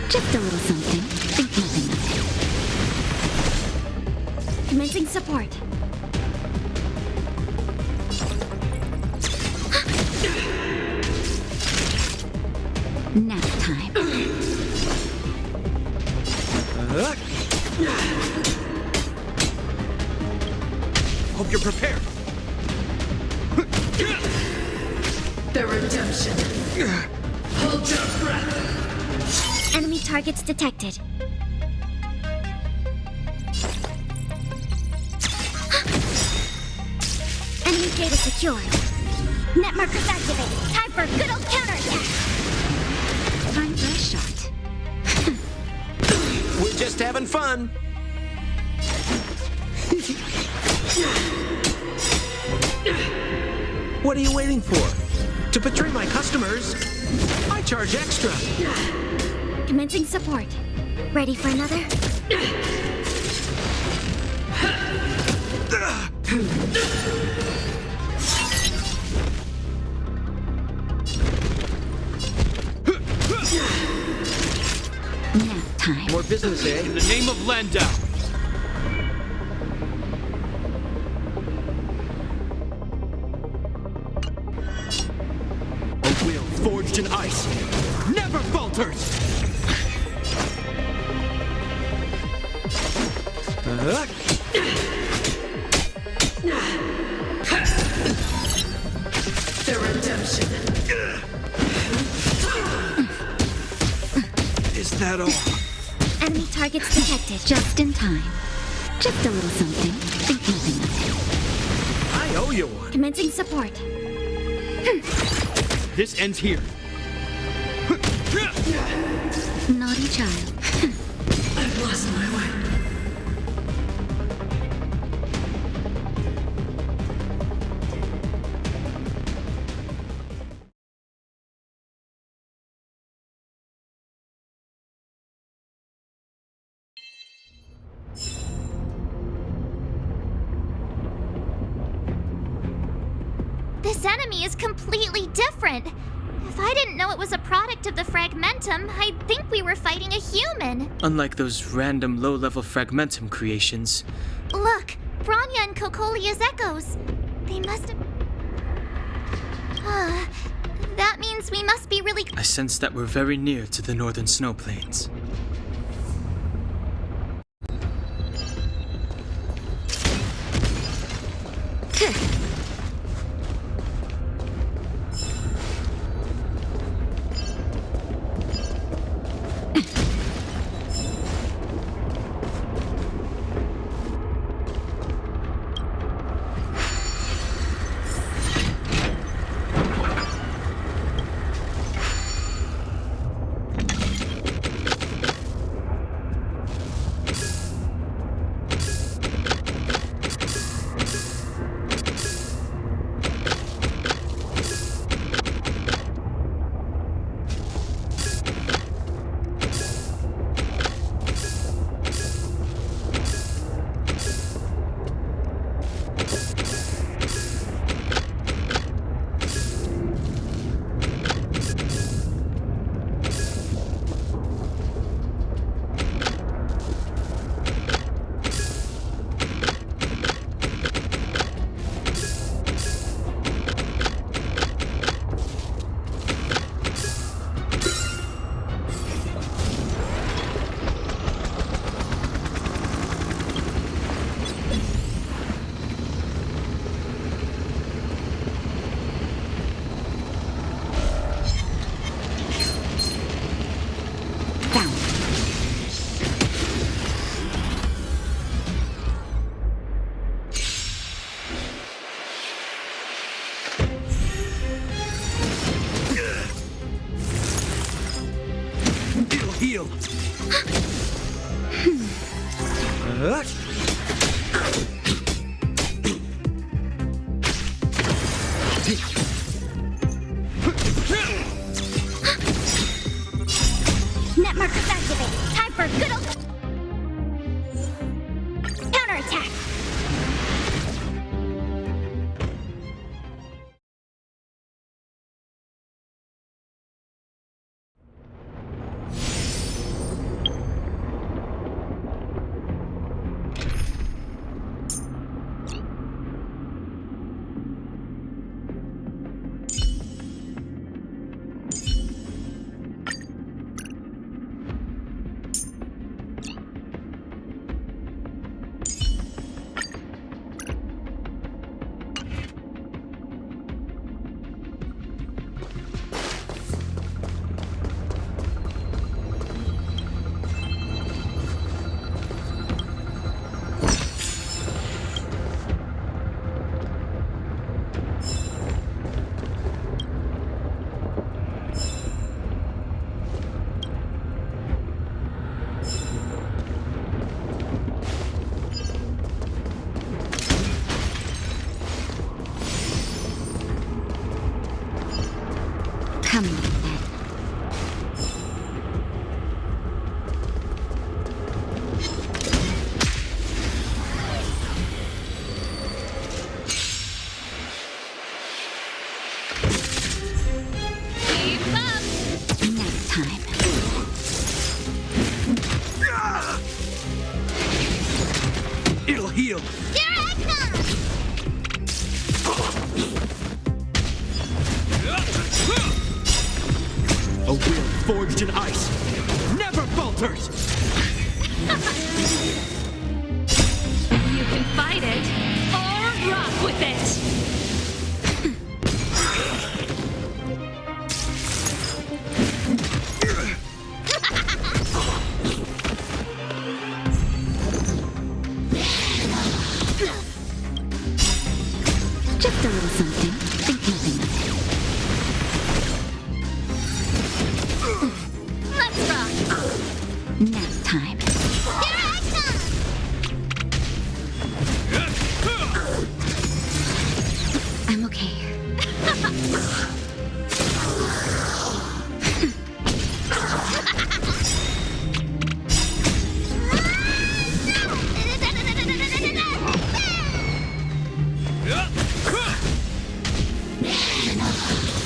Just a little something. Think nothing of it. Commencing support. Nap time. Hope you're prepared. The redemption. Hold your breath. Enemy targets detected. Enemy data secured. Net markers activated. Time for a good old counterattack. Time for a shot. We're just having fun. What are you waiting for? To betray my customers, I charge extra. Commencing support. Ready for another? Nap time. More business, eh? In the name of Landau. A will forged in ice never falters. The redemption. Is that all? Enemy targets detected. Just in time. Just a little something. Think nothing of I owe you one. Commencing support. This ends here. it. Naughty child. I've lost my way. This enemy is completely different. If I didn't know it was a product of the Fragmentum, I'd think we were fighting a human. Unlike those random low-level Fragmentum creations, Look, Branya and Cocolia's echoes. They must have... that means we must be really... I sense that we're very near to the northern snow plains. It'll heal. heal. Here I come! A will forged in ice never falters! You can fight it, or rock with it! Just a little something. Think nothing of it. Let's rock! Nap time. Here I come! I'm okay.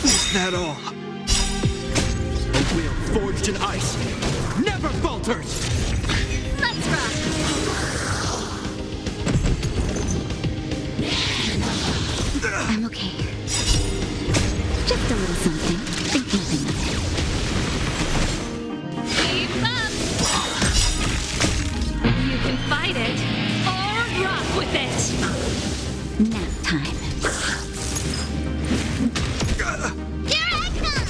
Is that all? A will forged in ice never falters! Let's rock! I'm okay. Just a little something. Think nothing of it. Keep up! You can fight it, or rock with it! Nap time. Here I come!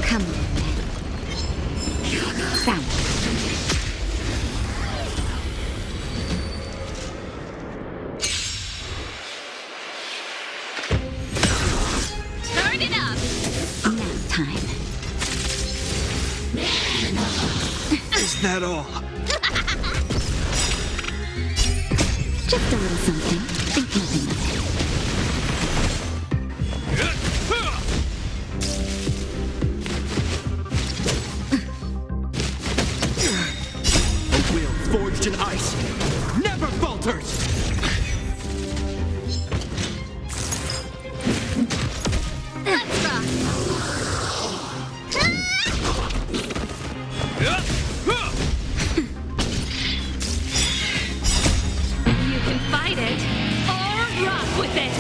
Come on, then. Sound. Turn it up! Nap time. Is that all? Just a little something. Think nothing of it. A will forged in ice never falters! Let's rock! You can fight it, or rock with it!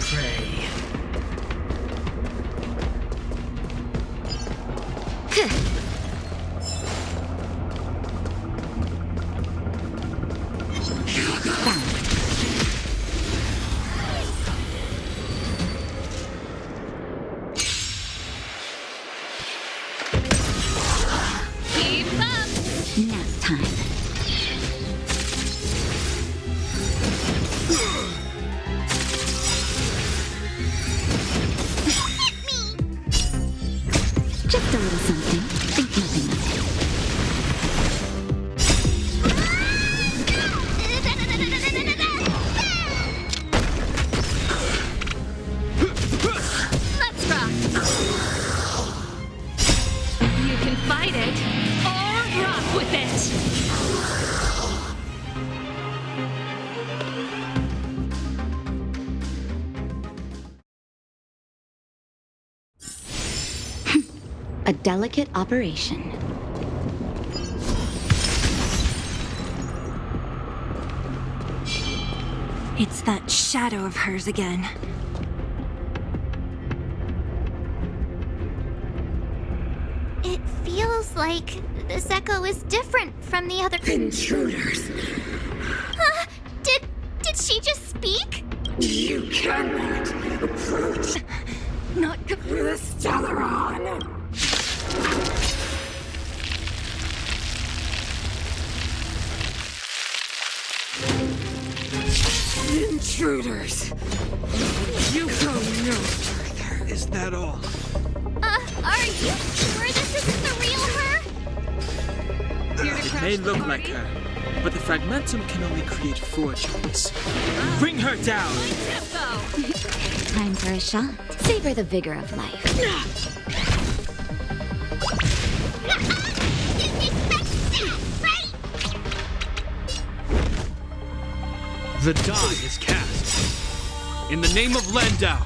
Pray. Keep up! Nap time. Just a little something. Think nothing of it. Let's rock! You can fight it, or rock with it! A delicate operation. It's that shadow of hers again. It feels like this echo is different from the other Intruders! Did she just speak? You cannot approach Not the Stellaron! Intruders! You go no further. Is that all? Are you sure this isn't the real her? It may look like her, but the fragmentum can only create forgeries. Bring her down! Time for a shot. Savor the vigor of life. The die is cast. In the name of Landau.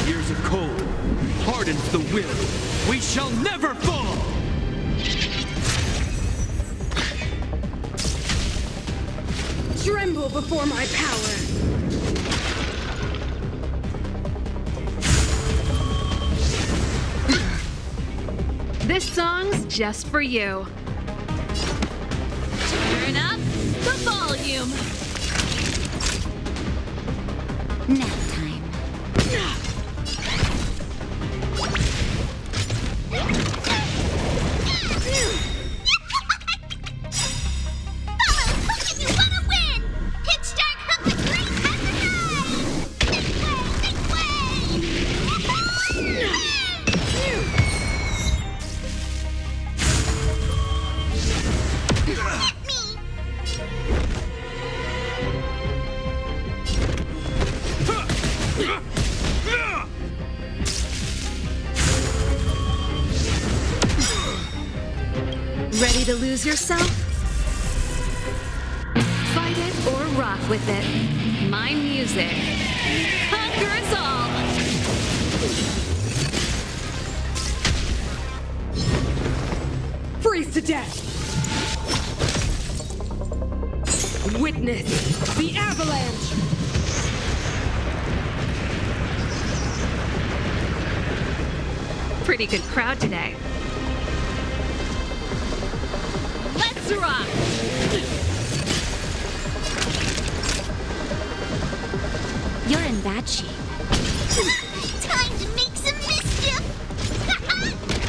Years of cold hardens the will. We shall never fall! Tremble before my power! This song's just for you. Turn up the volume. Nap time. Ready to lose yourself? Fight it or rock with it. My music conquers all. Freeze to death! Witness the avalanche! Pretty good crowd today. Let's rock! You're in bad shape. Time to make some mischief!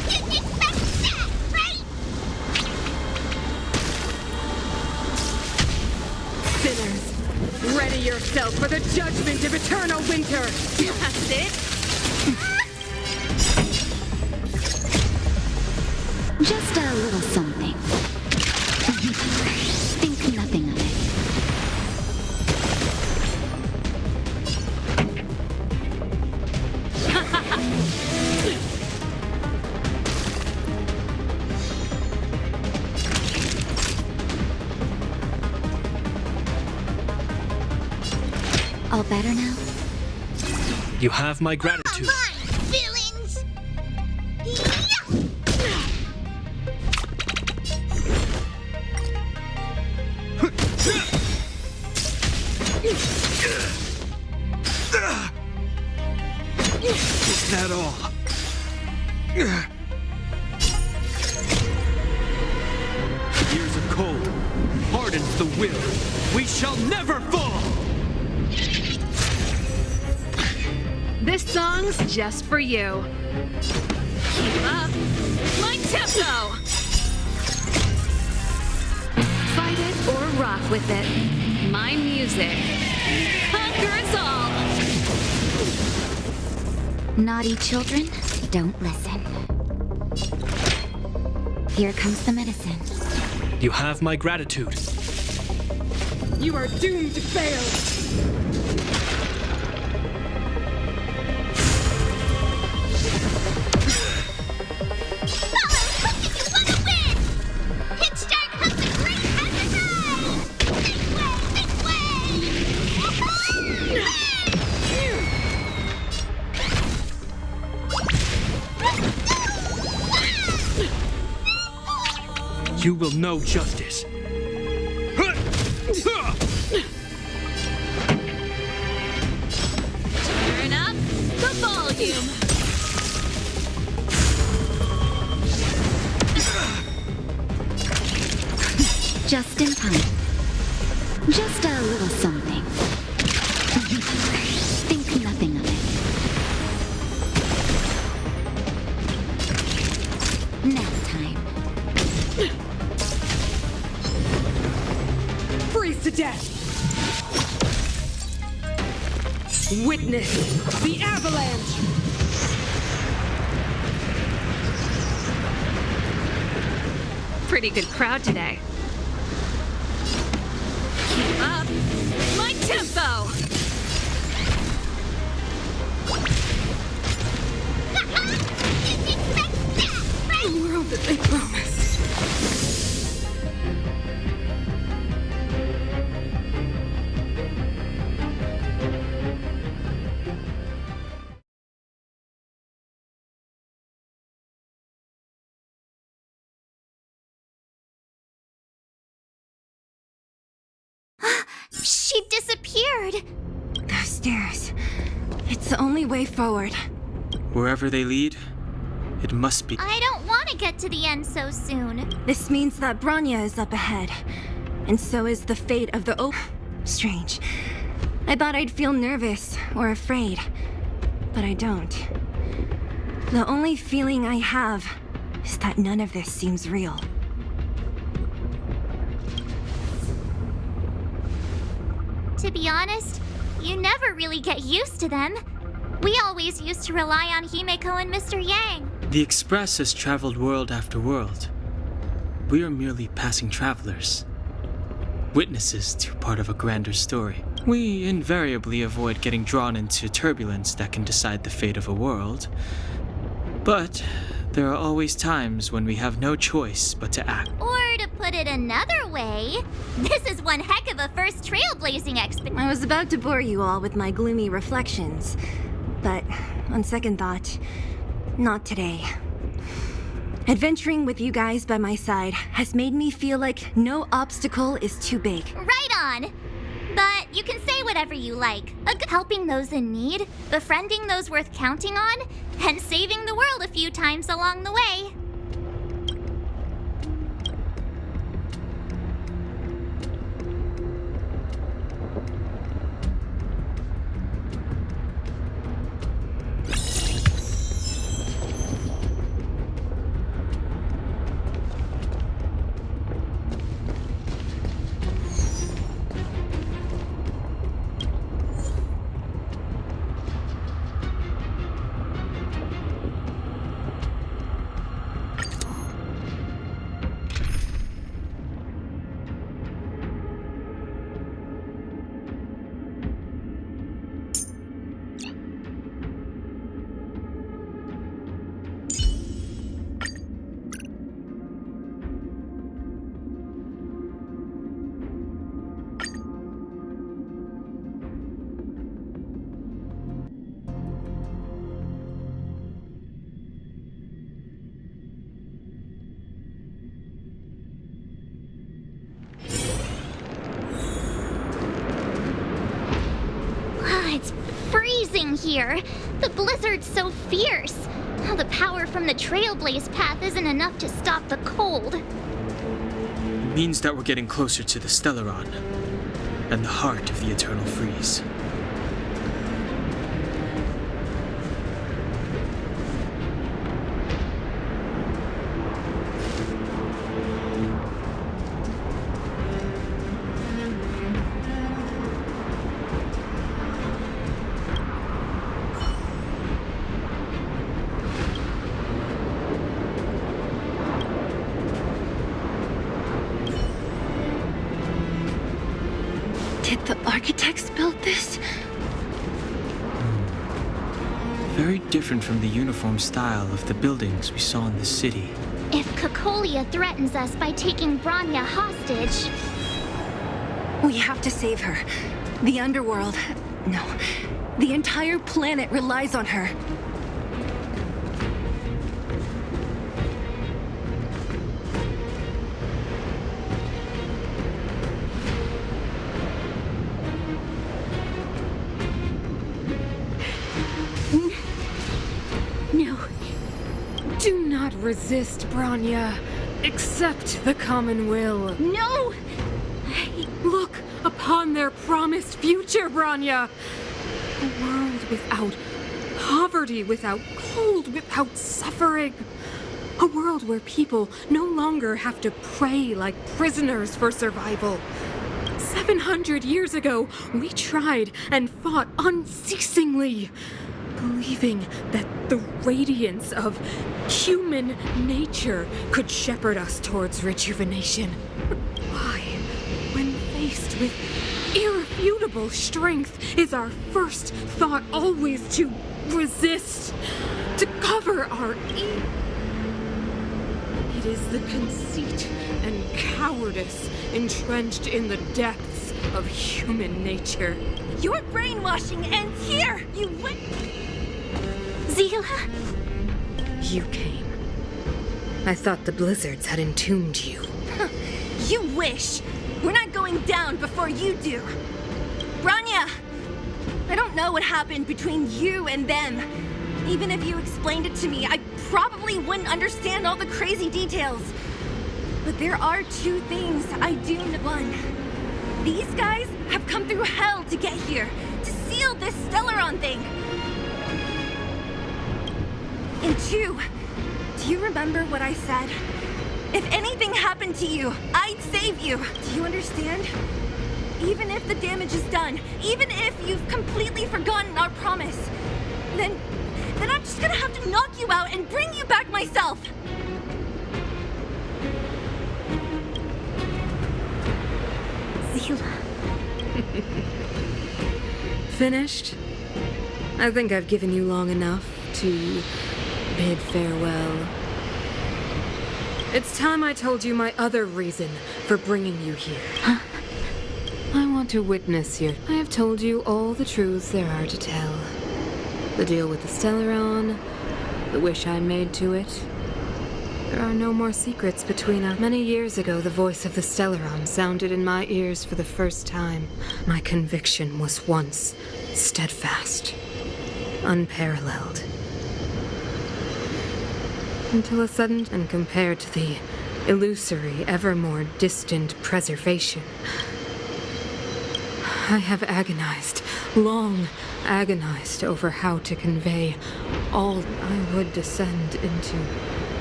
Didn't expect that, right? Sinners, ready yourself for the judgment of eternal winter! That's it. Just a little something. Think nothing of it. All better now? You have my gratitude. Mine, villains! Is that all? Years of cold hardens the will. We shall never fall! This song's just for you. Keep up my tempo. Fight it or rock with it. My music conquers all. Naughty children, don't listen. Here comes the medicine. You have my gratitude. You are doomed to fail! You will know justice. Turn up the volume. Just in time. Just a little something. Think nothing of it. Nap time. Freeze to death! Witness the avalanche! Pretty good crowd today. Keep up my tempo! The world that they promised. She disappeared. Those stairs. It's the only way forward. Wherever they lead, it must be. I don't want to get to the end so soon. This means that Bronya is up ahead. And so is the fate of the Strange. I thought I'd feel nervous or afraid. But I don't. The only feeling I have is that none of this seems real. To be honest, you never really get used to them. We always used to rely on Himeko and Mr. Yang. The Express has traveled world after world. We are merely passing travelers. Witnesses to part of a grander story. We invariably avoid getting drawn into turbulence that can decide the fate of a world. But there are always times when we have no choice but to act. Or to put it another way, this is one heck of a first trailblazing expedition. I was about to bore you all with my gloomy reflections. But on second thought, not today. Adventuring with you guys by my side has made me feel like no obstacle is too big. Right on! But you can say whatever you like. Helping those in need, befriending those worth counting on, and saving the world a few times along the way. It's freezing here. The blizzard's so fierce. The power from the Trailblaze path isn't enough to stop the cold. It means that we're getting closer to the Stellaron and the heart of the Eternal Freeze. Did the architects build this? Very different from the uniform style of the buildings we saw in the city. If Cocolia threatens us by taking Bronya hostage... We have to save her. The underworld... No. The entire planet relies on her. No. Do not resist, Bronya. accept the common will. No! Look upon their promised future, Branya! A world without poverty, without cold, without suffering. A world where people no longer have to pray like prisoners for survival. 700 years ago, we tried and fought unceasingly, believing that the radiance of human nature could shepherd us towards rejuvenation. Why, when faced with irrefutable strength, is our first thought always to resist, to cover our It is the conceit and cowardice entrenched in the depths of human nature. Your brainwashing ends here! You went. Zila? You came. I thought the blizzards had entombed you. You wish! We're not going down before you do. Branya! I don't know what happened between you and them. Even if you explained it to me, I probably wouldn't understand all the crazy details. But there are two things I do know. One, these guys have come through hell to get here, to seal this Stellaron thing. And two, do you remember what I said? If anything happened to you, I'd save you. Do you understand? Even if the damage is done, even if you've completely forgotten our promise, then I'm just gonna have to knock you out and bring you back myself. Zila. Finished? I think I've given you long enough to bid farewell. It's time I told you my other reason for bringing you here. Huh? I want to witness you. I have told you all the truths there are to tell. The deal with the Stellaron, the wish I made to it. There are no more secrets between us. Many years ago, the voice of the Stellaron sounded in my ears for the first time. My conviction was once steadfast, unparalleled. Until a sudden, and compared to the illusory, ever more distant preservation, I have agonized, long agonized over how to convey all I would descend into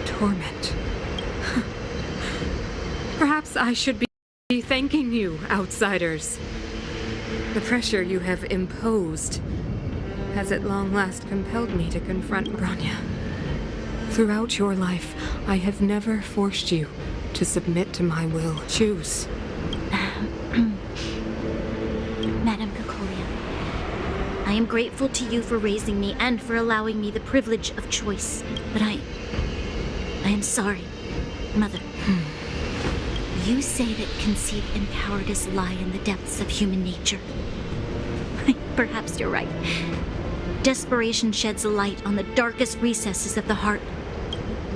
torment. Perhaps I should be thanking you, outsiders. The pressure you have imposed has at long last compelled me to confront Branya. Throughout your life, I have never forced you to submit to my will. Choose. Madame Cocolia, I am grateful to you for raising me and for allowing me the privilege of choice. But I am sorry, Mother. You say that conceit and cowardice lie in the depths of human nature. Perhaps you're right. Desperation sheds a light on the darkest recesses of the heart.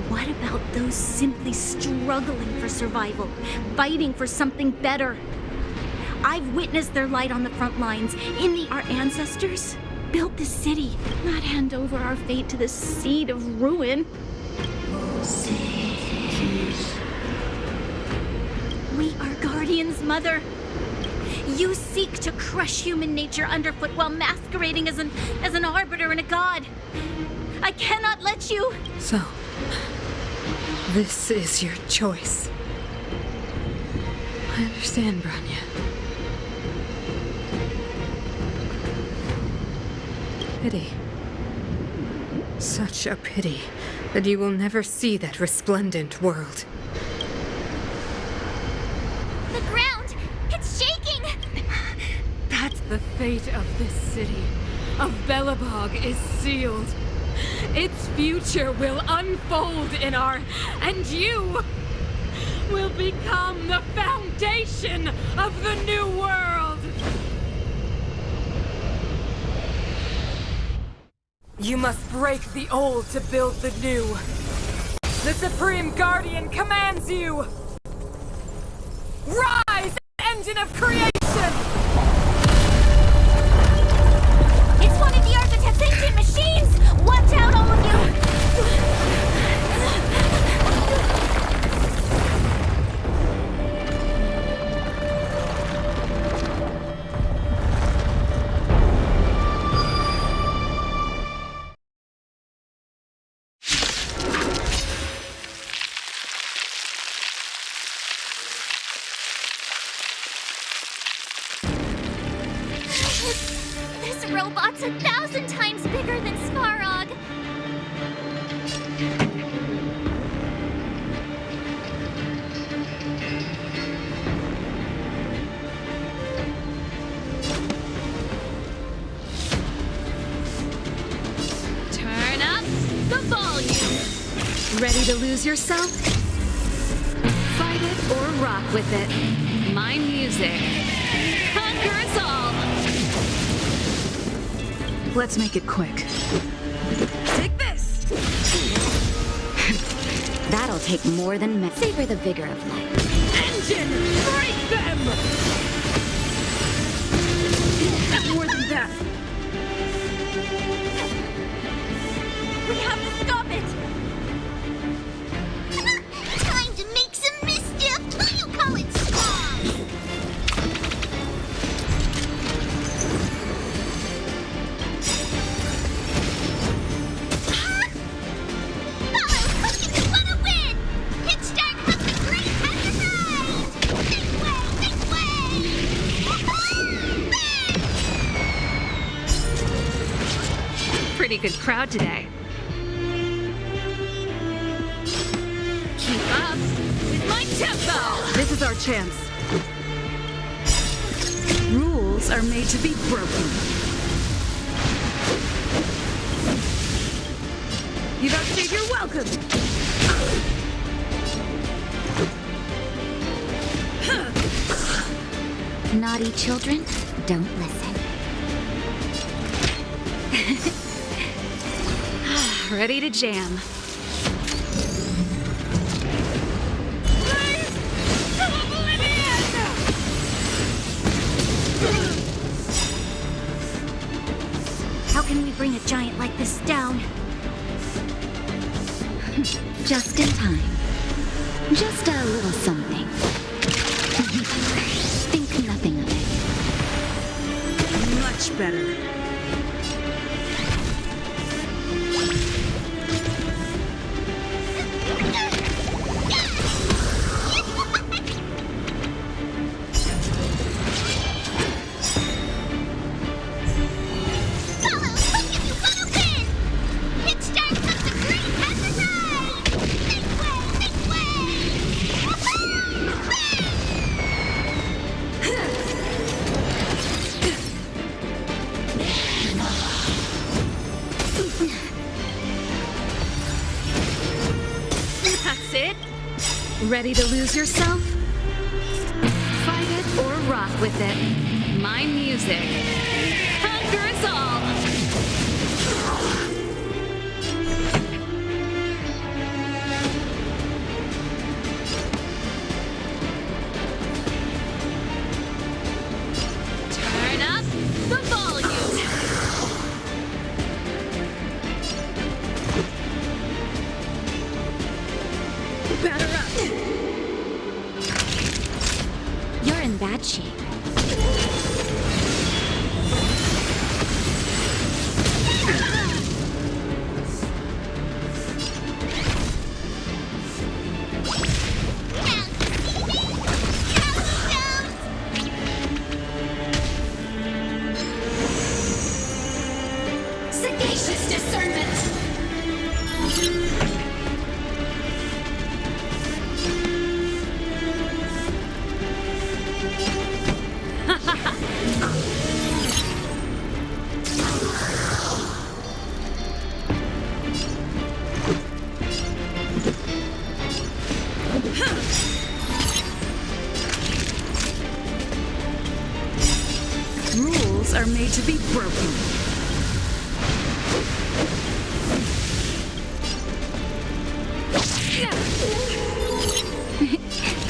What about those simply struggling for survival, fighting for something better? I've witnessed their light on the front lines. Our ancestors built this city, not hand over our fate to the seed of ruin. We are guardians, Mother. You seek to crush human nature underfoot while masquerading as an arbiter and a god. I cannot let you. So, this is your choice. I understand, Branya. Pity. Such a pity that you will never see that resplendent world. The ground! It's shaking! That's the fate of this city. Of Belobog is sealed. Its future will unfold in and you will become the foundation of the new world! You must break the old to build the new. The Supreme Guardian commands you! Rise, engine of creation! It's one of the Architect's ancient machines! Watch out, all of you! robot's 1,000 times bigger than Svarog. Turn up the volume. Ready to lose yourself? Fight it or rock with it. My music conquers all. Let's make it quick. Take this! That'll take more than savor the vigor of life. Engine, break them! More than that. We have to stop it! Time to make some mischief! What do you call it, strong? Follow, look if you wanna win! Hit start has the great exercise! This way, this way! Pretty good crowd today. Keep up with my tempo. This is our chance. Rules are made to be broken. You've outstayed your welcome! Naughty children, don't listen. Ready to jam. How can we bring a giant like this down? Just in time. Just a little something. Think nothing of it. Much better. Follow, look if you wanna win! Hit start has the great exercise! This way, this way! That's it. Ready to lose yourself? Fight it or rock with it. My music conquers all. Turn up the volume. Batter up! You're in bad shape. Sagacious discernment. Rules are made to be broken.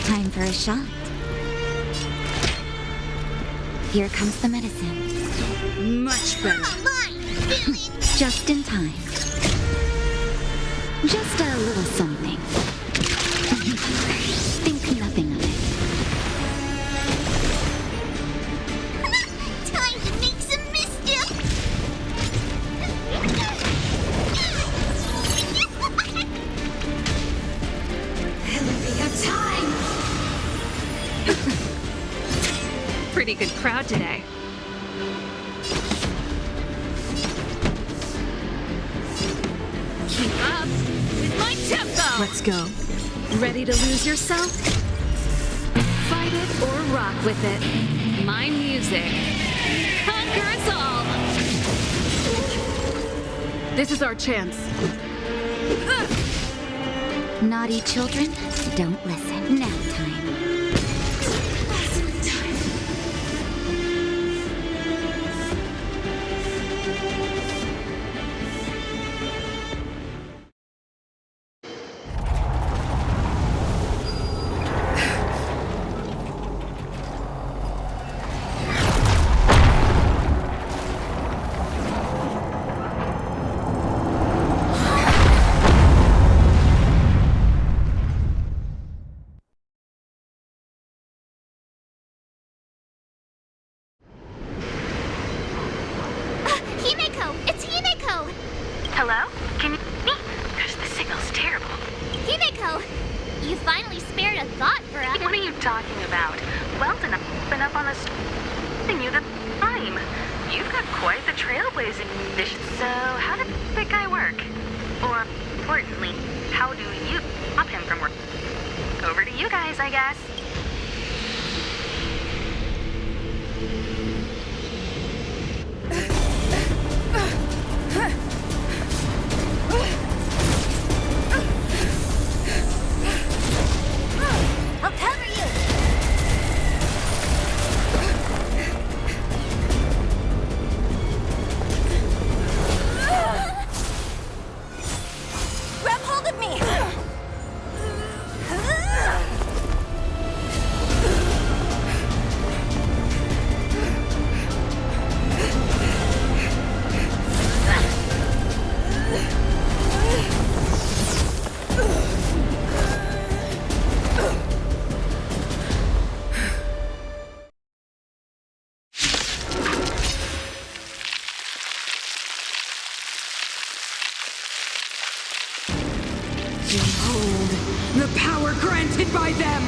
Time for a shot. Here comes the medicine. Much better. Mine, villain! Just in time. Just a little something. Think nothing of it. Time to make some mischief! Pretty good crowd today. Let's go. Ready to lose yourself? Fight it or rock with it. My music. Conquer us all! This is our chance. Naughty children, don't listen. Nap time. Himeko! It's Himeko! Hello? Can you hear me? Gosh, the signal's terrible. Himeko! You finally spared a thought for us. What are you talking about? Weldon, I've been up on the telling you the time. You've got quite the trailblazing vision. So, how did that guy work? Or, importantly, how do you stop him from work? Over to you guys, I guess. I'll cover you! Grab hold of me! Behold, the power granted by them!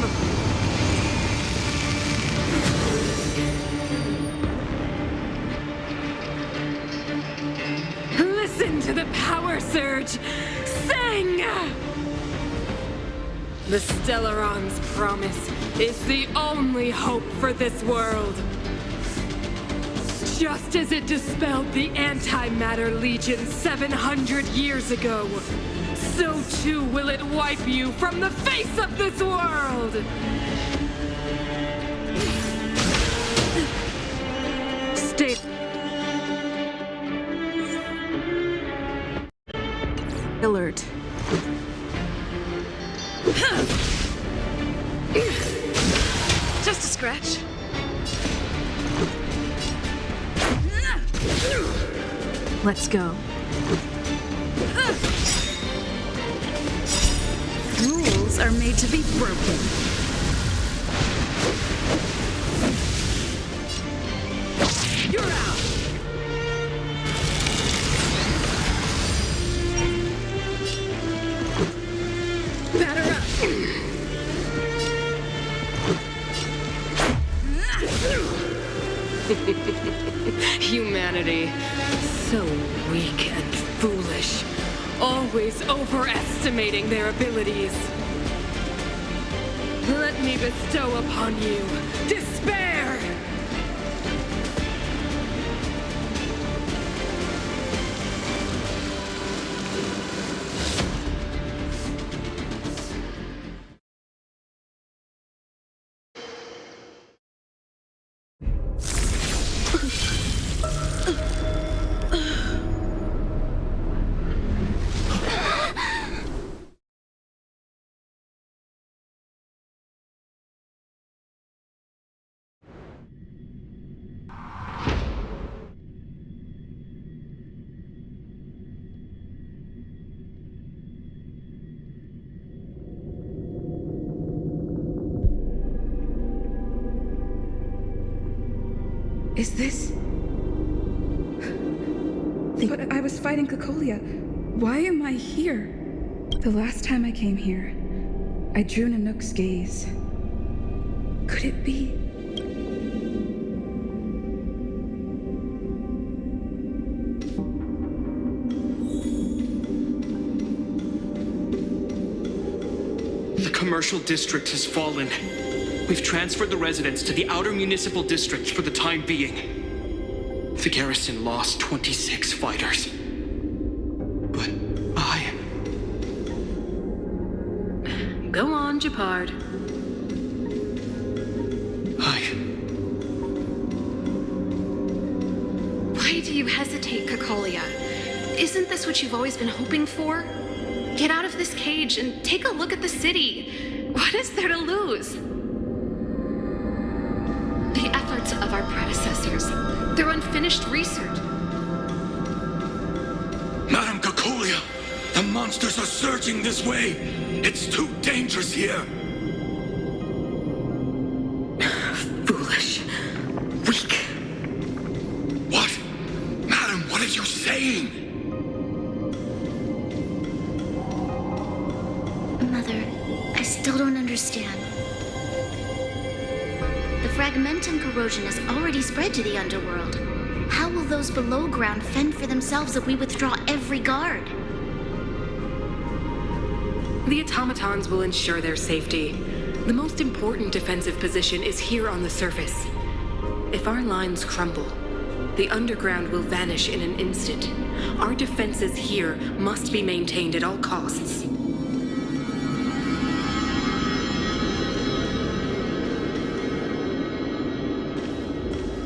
Listen to the power surge! Sing! The Stellaron's promise is the only hope for this world. Just as it dispelled the Antimatter Legion 700 years ago, so too will it wipe you from the face of this world! Stay alert. Just a scratch. Let's go. Rules are made to be broken. You're out! Batter up! Humanity. So weak and foolish. Always overestimating their abilities. Let me bestow upon you despair! Is this... But I was fighting Cocolia. Why am I here? The last time I came here, I drew Nanook's gaze. Could it be... The commercial district has fallen. We've transferred the residents to the outer municipal district for the time being. The garrison lost 26 fighters. But Go on, Japard. Why do you hesitate, Cocolia? Isn't this what you've always been hoping for? Get out of this cage and take a look at the city. What is there to lose? The efforts of our predecessors, their unfinished research. Madam Cocolia, the monsters are surging this way. It's too dangerous here. Foolish. Weak. What? Madam, what are you saying? Mother, I still don't understand. The fragmentum corrosion has already spread to the underworld. How will those below ground fend for themselves if we withdraw every guard? The automatons will ensure their safety. The most important defensive position is here on the surface. If our lines crumble, the underground will vanish in an instant. Our defenses here must be maintained at all costs.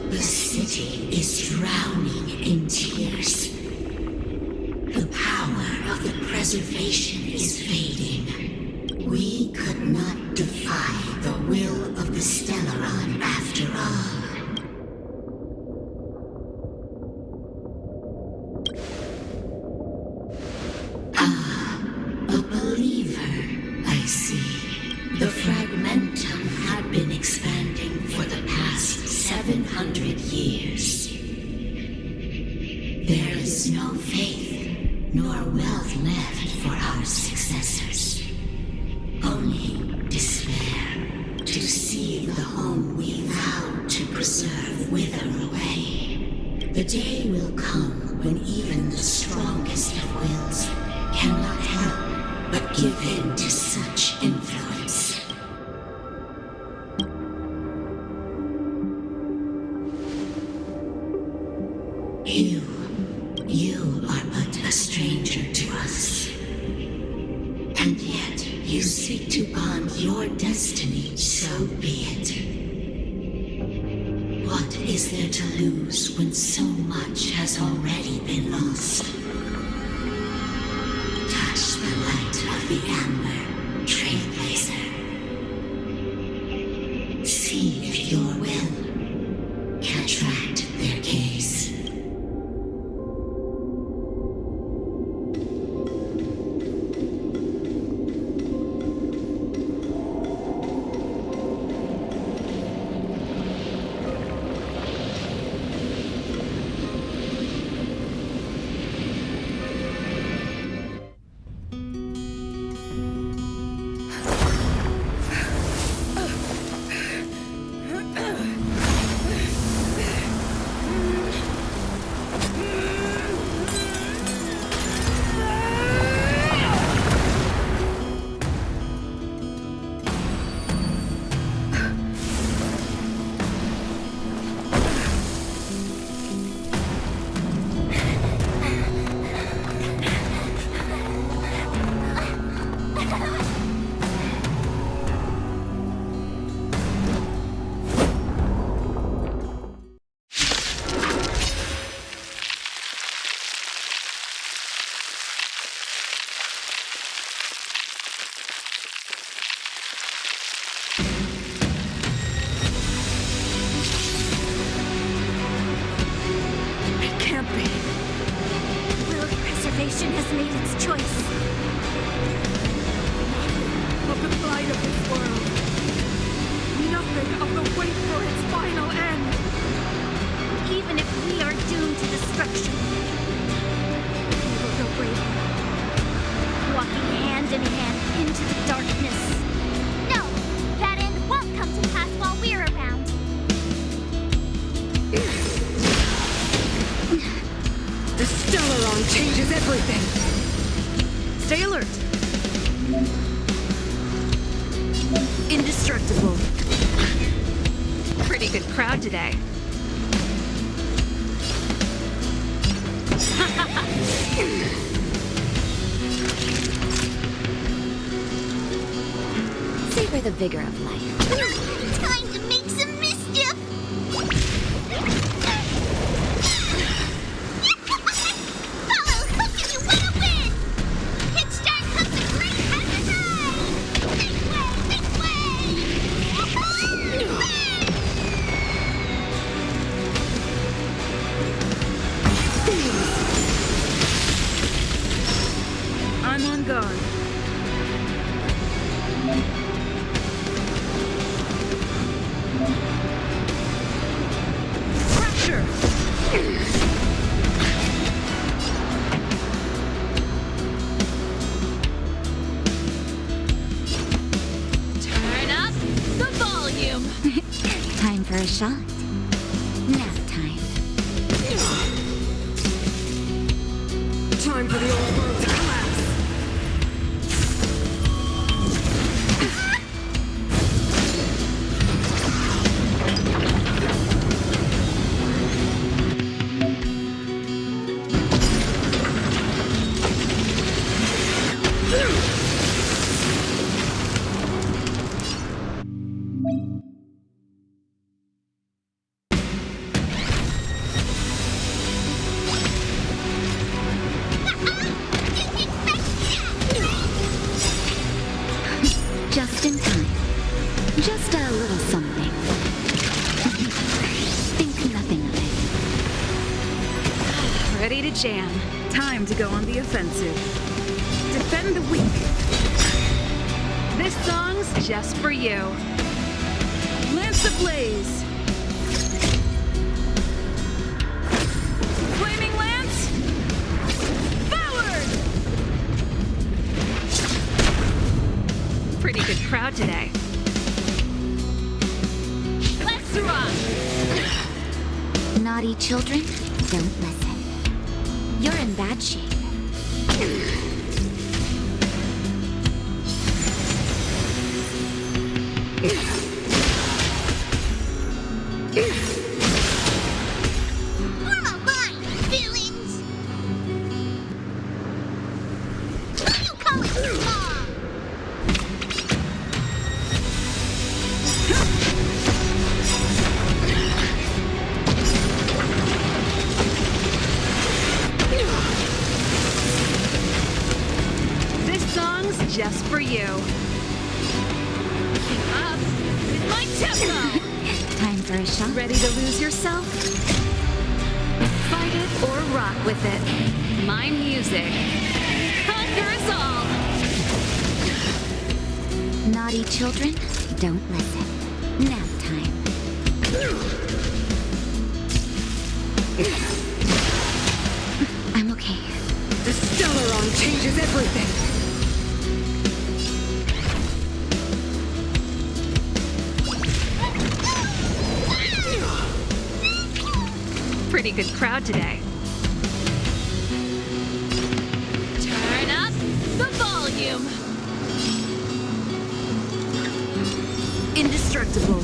The city is drowning in tears. The power of the preservation is fading. We could not defy the will of the Stellaron after all. A believer, I see. The fragmentum had been expanding for the past 700 years. There is no faith nor wealth left for our successors. Only despair to see the home we vowed to preserve wither away. The day will come when even the strongest of wills cannot help but give in to such influence. You are but a stranger to us. And yet you seek to bond your destiny, so be it. What is there to lose when so much has already been lost? Touch the light of the amber, trailblazer. See if your will can attract their gaze. Has made its choice. Of the plight of this world. Nothing of the wait for its final end. Even if we are doomed to destruction, we will go bravely, walking hand in hand into the darkness. No, that end won't come to pass while we're around. The Stellaron changes everything. Stay alert. Indestructible. Pretty good crowd today. Savor the vigor of life. Time to make some mischief! Follow hook if you want to win! Hit start comes the great exercise! This way! I'm on guard. Fracture! Turn up the volume. Time for a shot. Nap time. Time for the old world to collapse. Just in time. Just a little something. Think nothing of it. Ready to jam. Time to go on the offensive. Defend the weak. This song's just for you. Lance ablaze. Flaming lance. Forward! Pretty good crowd today. Let's rock! Naughty children, don't listen. You're in bad shape. Form a line, villains! You call it small! This song's just for you. Keep up with my tempo. Time for a shot. Ready to lose yourself? Fight it or rock with it. My music. Conquer us all. Naughty children, don't listen. Nap time. I'm okay. The Stellaron changes everything. Pretty good crowd today. Turn up the volume. Indestructible.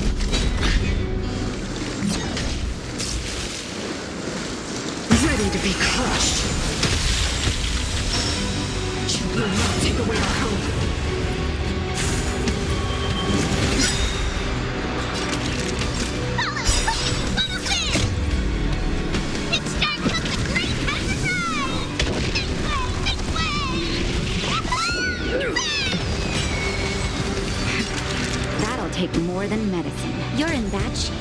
Ready to be crushed. You will not take away our hope. Follow hook if you want to win! Hit start comes the great exercise! This way! That'll take more than medicine. You're in bad shape.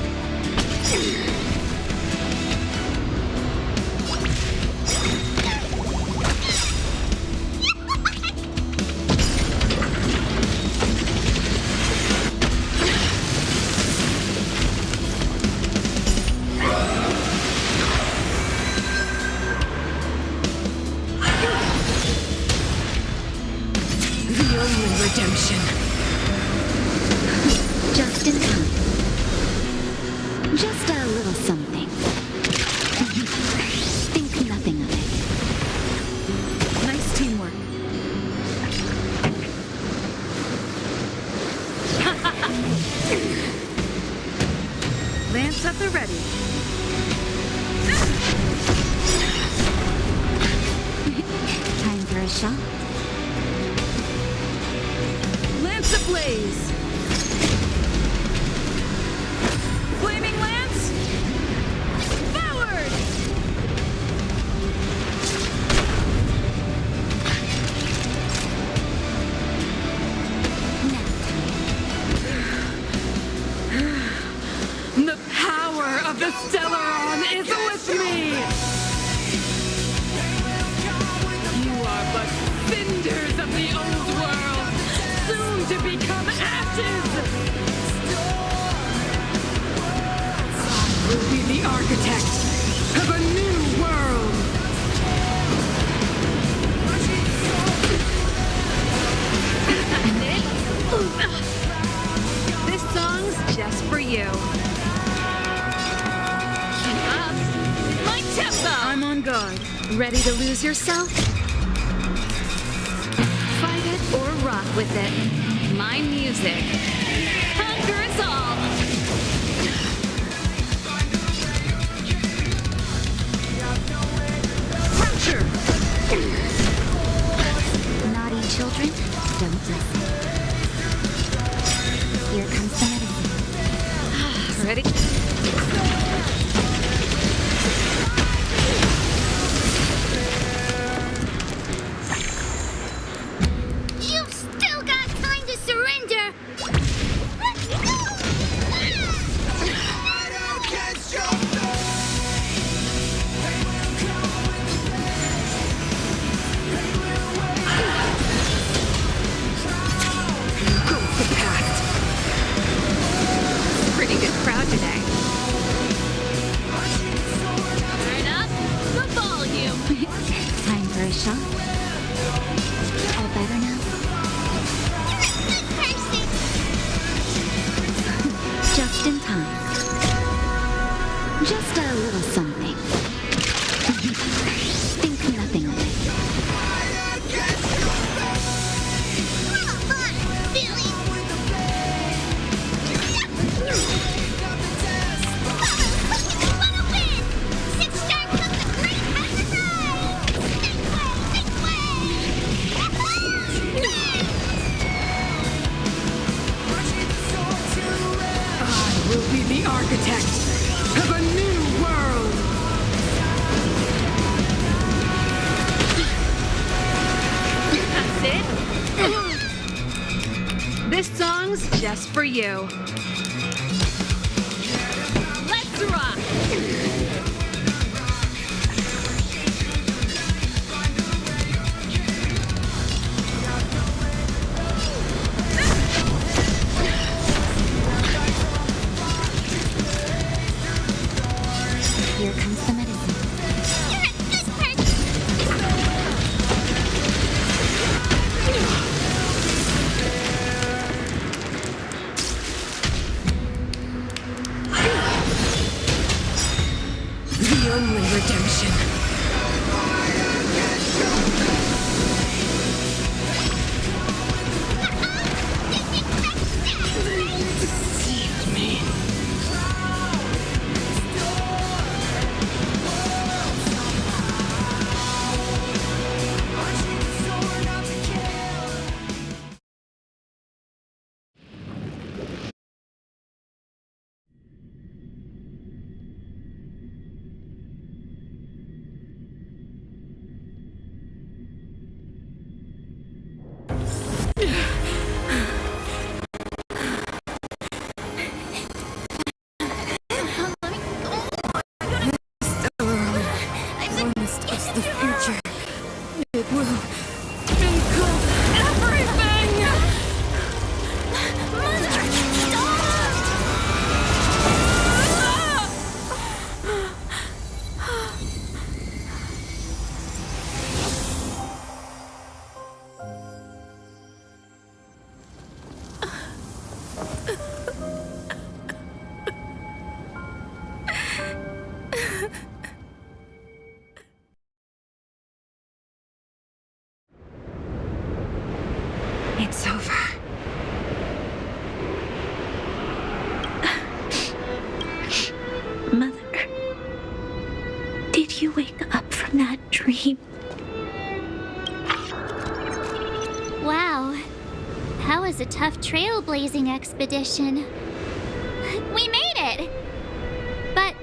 The only redemption. Just in time. Just a little something. Think nothing of it. Nice teamwork. Lance at the ready. Time for a shot. Lance ablaze! Flaming lance! Forward! The power of the Stellaron is with me! You are but cinders of the old world, soon to become ashes! I will be the architect of a new world! This song's just for you. Keep up. My tempo! I'm on guard. Ready to lose yourself? Fight it or rock with it. My music. Conquer us all! Capture! Naughty children, don't listen. Here comes the medicine. Ready? You've still got time to surrender! Pretty good crowd today. Turn up the volume! Time for a shot. All better now? Just in time. Just a little something. Think nothing of it. I will be the architect of a new world! That's it? This song's just for you. Let's rock! Here comes the medicine. The only redemption. That was a tough trailblazing expedition. We made it! But,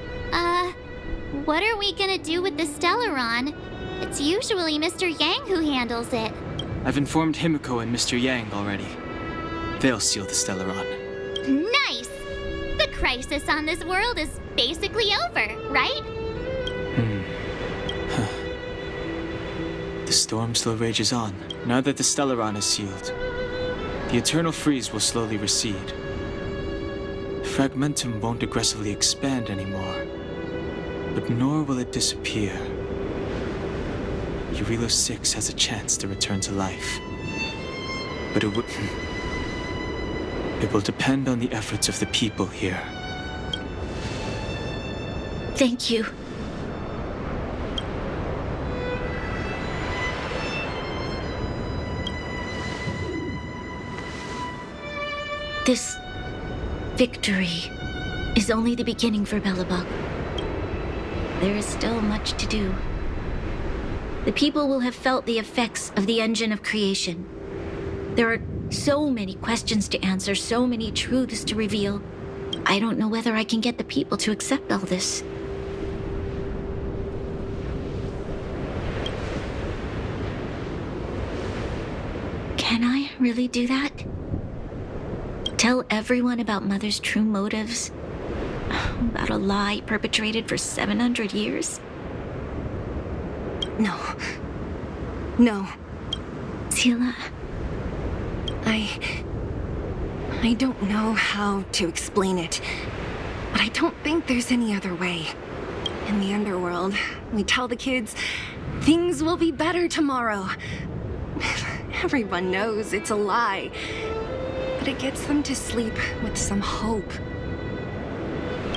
what are we gonna do with the Stellaron? It's usually Mr. Yang who handles it. I've informed Himiko and Mr. Yang already. They'll seal the Stellaron. Nice! The crisis on this world is basically over, right? The storm still rages on. Now that the Stellaron is sealed, the eternal freeze will slowly recede. Fragmentum won't aggressively expand anymore, but nor will it disappear. Eurilo 6 has a chance to return to life. But it will depend on the efforts of the people here. Thank you. This victory is only the beginning for Belobog. There is still much to do. The people will have felt the effects of the engine of creation. There are so many questions to answer, so many truths to reveal. I don't know whether I can get the people to accept all this. Can I really do that? Tell everyone about Mother's true motives? About a lie perpetrated for 700 years? No. No. Seele. I don't know how to explain it, but I don't think there's any other way. In the underworld, we tell the kids, things will be better tomorrow. Everyone knows it's a lie, but it gets them to sleep with some hope.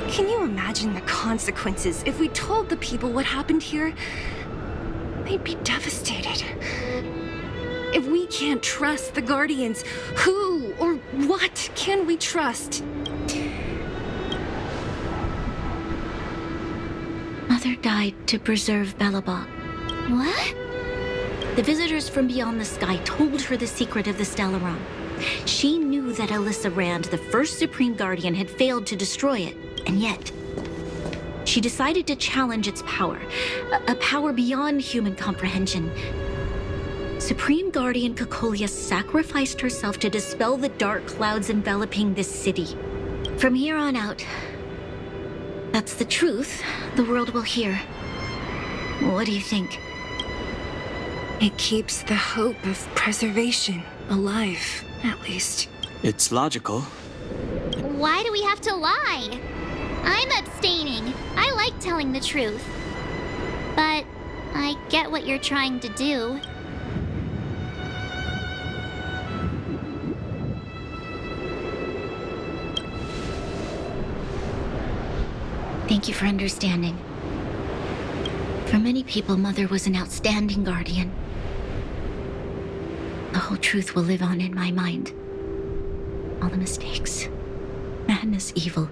Can you imagine the consequences if we told the people what happened here? They'd be devastated. If we can't trust the Guardians, who or what can we trust? Mother died to preserve Belobog. What? The visitors from beyond the sky told her the secret of the Stellaron. She knew that Alyssa Rand, the first Supreme Guardian, had failed to destroy it, and yet she decided to challenge its power, a power beyond human comprehension. Supreme Guardian Cocolia sacrificed herself to dispel the dark clouds enveloping this city. From here on out, that's the truth the world will hear. What do you think? It keeps the hope of preservation alive, at least. It's logical. Why do we have to lie? I'm abstaining. I like telling the truth. But I get what you're trying to do. Thank you for understanding. For many people, Mother was an outstanding guardian. The whole truth will live on in my mind. All the mistakes, madness, evil,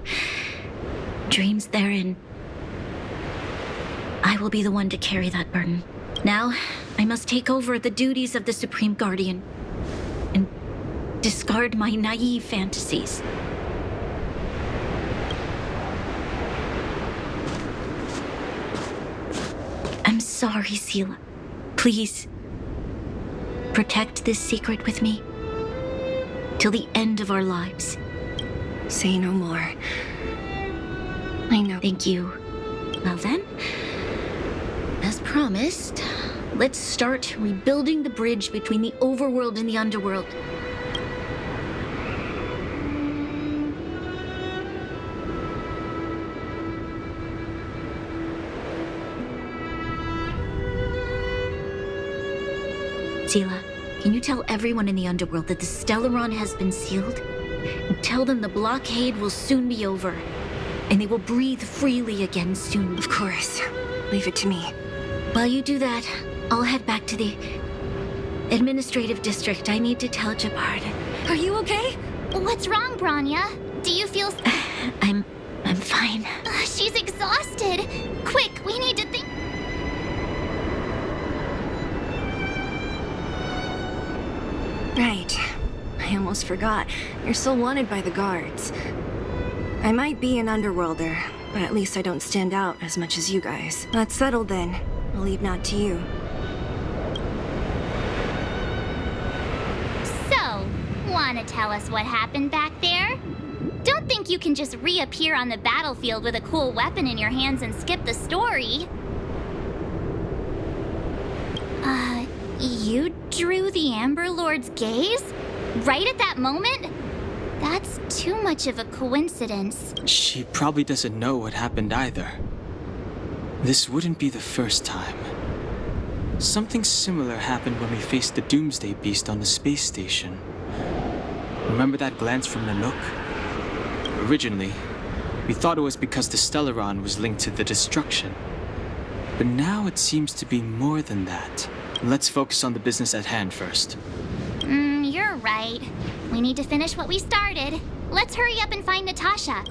dreams therein. I will be the one to carry that burden. Now, I must take over the duties of the Supreme Guardian and discard my naive fantasies. I'm sorry, Seele. Please, protect this secret with me till the end of our lives. Say no more. I know. Thank you. Well then, as promised, let's start rebuilding the bridge between the overworld and the underworld. Seele, can you tell everyone in the underworld that the Stellaron has been sealed? And tell them the blockade will soon be over, and they will breathe freely again soon. Of course. Leave it to me. While you do that, I'll head back to the administrative district. I need to tell Jabard. Are you okay? What's wrong, Branya? Do you feel... I'm fine. She's exhausted. Quick, we need to think... Right. I I almost forgot. You're still wanted by the guards. I might be an underworlder, but at least I don't stand out as much as you guys. That's settled then. I'll leave Nott to you. So, wanna tell us what happened back there? Don't think you can just reappear on the battlefield with a cool weapon in your hands and skip the story. You drew the Amber Lord's gaze? Right at that moment? That's too much of a coincidence. She probably doesn't know what happened either. This wouldn't be the first time. Something similar happened when we faced the Doomsday Beast on the space station. Remember that glance from Nanook? Originally, we thought it was because the Stellaron was linked to the destruction. But now it seems to be more than that. Let's focus on the business at hand first. You're right. We need to finish what we started. Let's hurry up and find Natasha.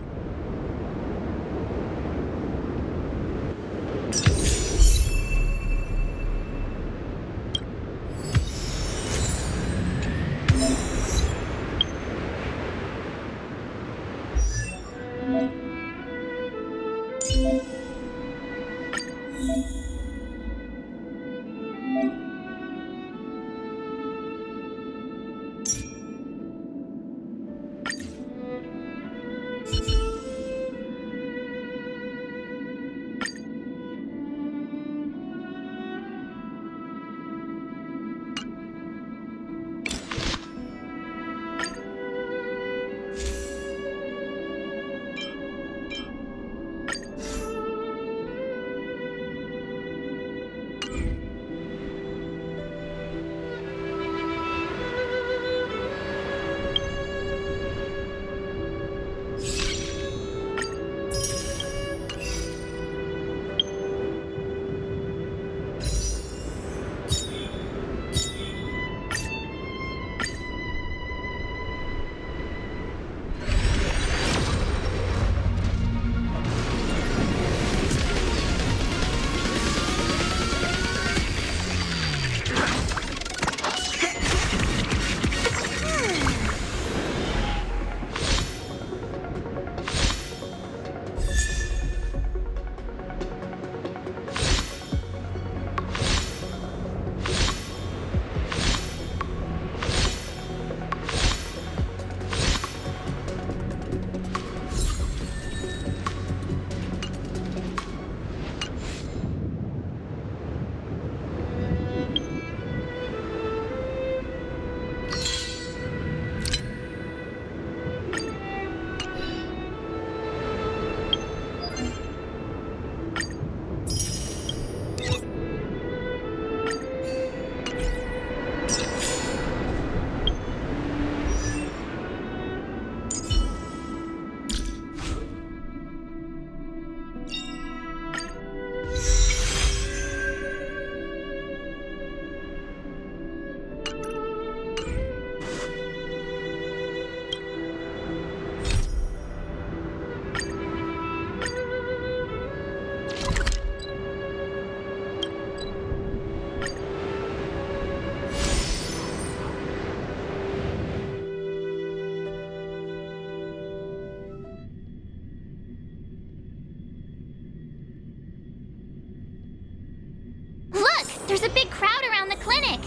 There's a big crowd around the clinic.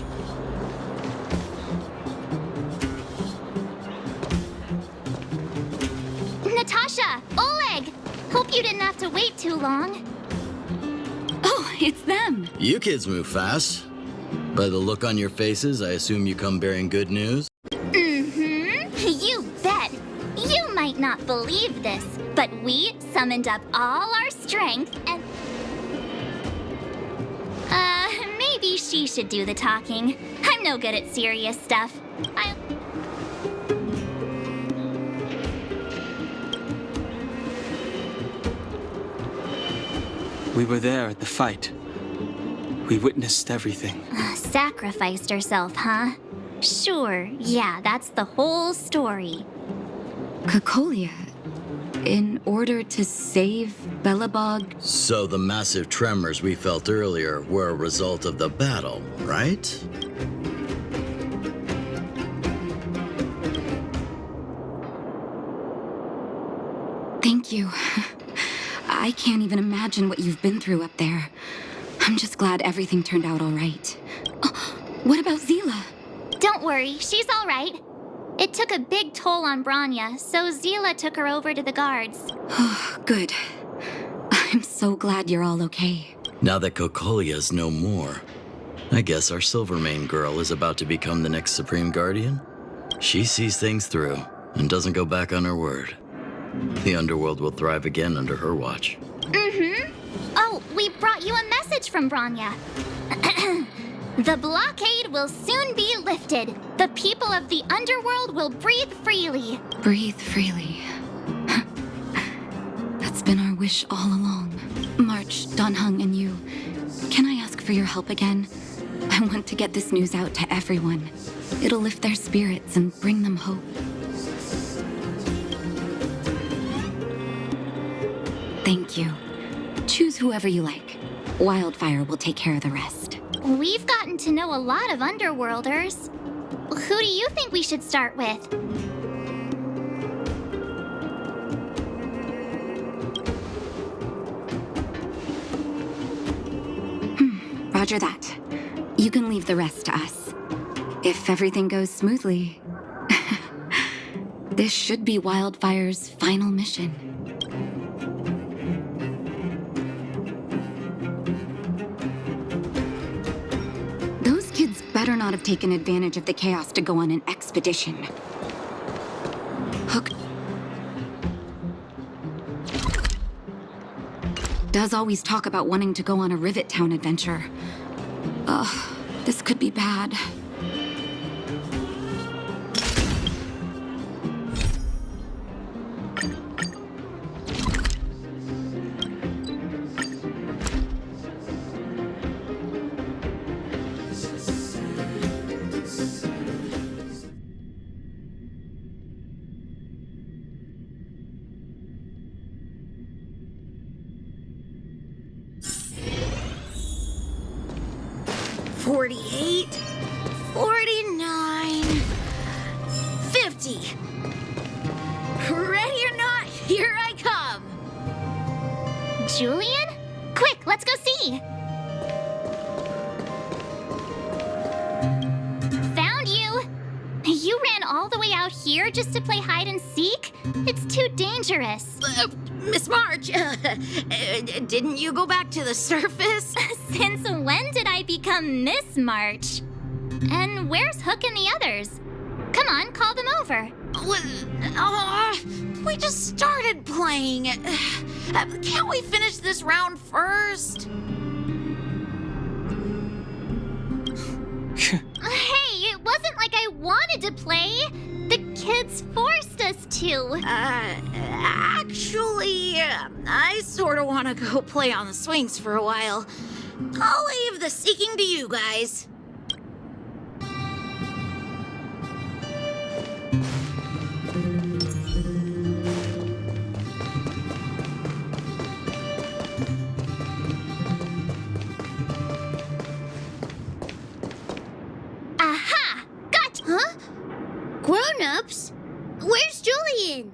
Natasha! Oleg! Hope you didn't have to wait too long. Oh, it's them. You kids move fast. By the look on your faces, I assume you come bearing good news? Mm-hmm. You bet. You might not believe this, but we summoned up all our strength and... maybe she should do the talking. I'm no good at serious stuff. We were there at the fight. We witnessed everything. Sacrificed herself, huh? Sure, yeah, that's the whole story. Cocolia, in order to save Belobog? So the massive tremors we felt earlier were a result of the battle, right? Thank you. I can't even imagine what you've been through up there. I'm just glad everything turned out all right. Oh, what about Zila? Don't worry, she's all right. It took a big toll on Branya, so Zila took her over to the guards. Oh, good. I'm so glad you're all okay. Now that Cocolia's no more, I guess our Silvermane girl is about to become the next Supreme Guardian? She sees things through and doesn't go back on her word. The underworld will thrive again under her watch. Mm-hmm. Oh, we brought you a message from Branya. The blockade will soon be lifted. The people of the underworld will breathe freely. Breathe freely. That's been our wish all along. March, Danheng, and you, can I ask for your help again? I want to get this news out to everyone. It'll lift their spirits and bring them hope. Thank you. Choose whoever you like. Wildfire will take care of the rest. We've gotten to know a lot of Underworlders. Who do you think we should start with? Roger that. You can leave the rest to us. If everything goes smoothly, this should be Wildfire's final mission. Those kids better not have taken advantage of the chaos to go on an expedition. Hook does always talk about wanting to go on a Rivet Town adventure. Ugh, this could be bad. Julian? Quick, let's go see! Found you! You ran all the way out here just to play hide and seek? It's too dangerous. Miss March, didn't you go back to the surface? Since when did I become Miss March? And where's Hook and the others? Come on, call them over. We just started playing. Can't we finish this round first? Hey, it wasn't like I wanted to play. The kids forced us to. Actually, I sort of want to go play on the swings for a while. I'll leave the seeking to you guys. Aha! Got. Huh? Grown-ups? Where's Julian?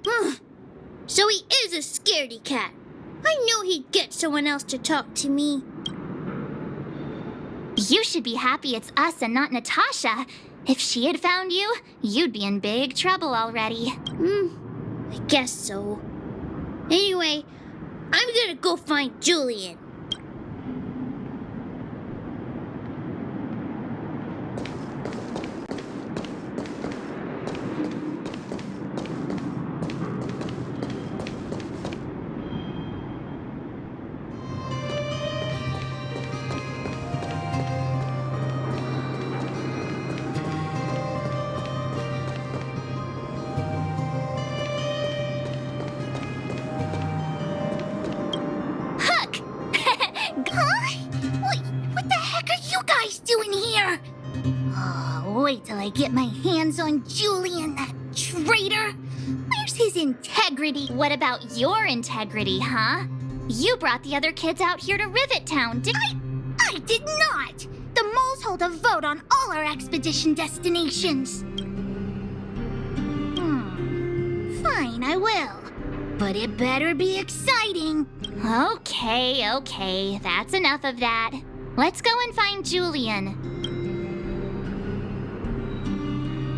So he is a scaredy cat. I knew he'd get someone else to talk to me. You should be happy it's us and not Natasha. If she had found you, you'd be in big trouble already. I guess so. Anyway, I'm gonna go find Julian. Doing here? Oh, wait till I get my hands on Julian, that traitor. Where's his integrity? What about your integrity, huh? You brought the other kids out here to Rivet Town, I did not! The moles hold a vote on all our expedition destinations. Fine, I will. but it better be exciting. Okay, that's enough of that. Let's go and find Julian.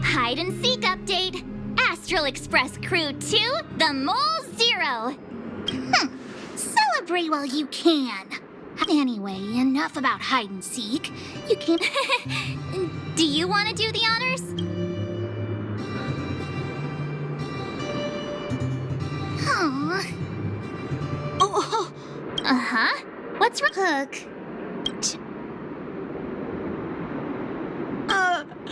Hide and seek update. Astral Express Crew 2, the Mole 0. Celebrate while you can. Anyway, enough about hide and seek. You can. Do you want to do the honors? Aww. Oh. Uh-huh. What's wrong? Hook.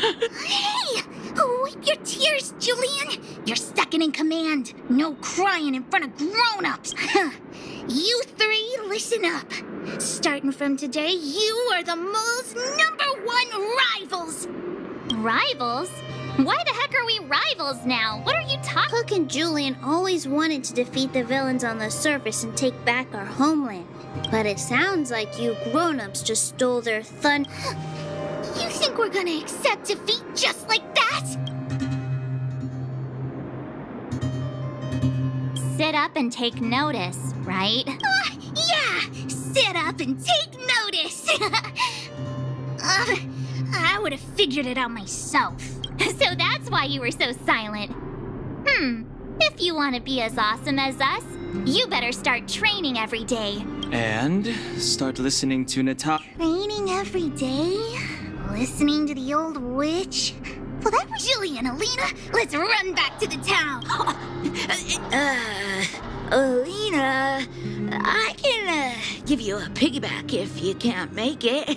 Hey! Wipe your tears, Julian! You're second in command. No crying in front of grown-ups. You three, listen up. Starting from today, you are the mole's #1 rivals. Rivals? Why the heck are we rivals now? What are you talking? Hook and Julian always wanted to defeat the villains on the surface and take back our homeland. But it sounds like you grown-ups just stole their thunder. You think we're gonna accept defeat just like that? Sit up and take notice, right? Yeah! Sit up and take notice! I would have figured it out myself. So that's why you were so silent. If you want to be as awesome as us, you better start training every day. And start listening to Natasha. Training every day? Listening to the old witch? Well, that was Julian, Alina. Let's run back to the town. Alina, I can give you a piggyback if you can't make it.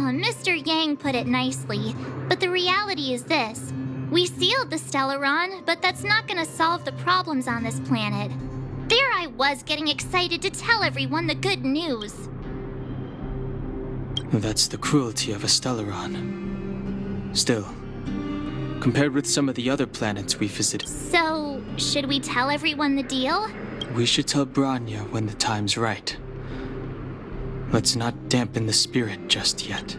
Mr. Yang put it nicely, but the reality is this. We sealed the Stellaron, but that's not gonna solve the problems on this planet. There I was getting excited to tell everyone the good news. That's the cruelty of a Stellaron. Still, compared with some of the other planets we visited, So, should we tell everyone the deal? we should tell Branya when the time's right. Let's not dampen the spirit just yet.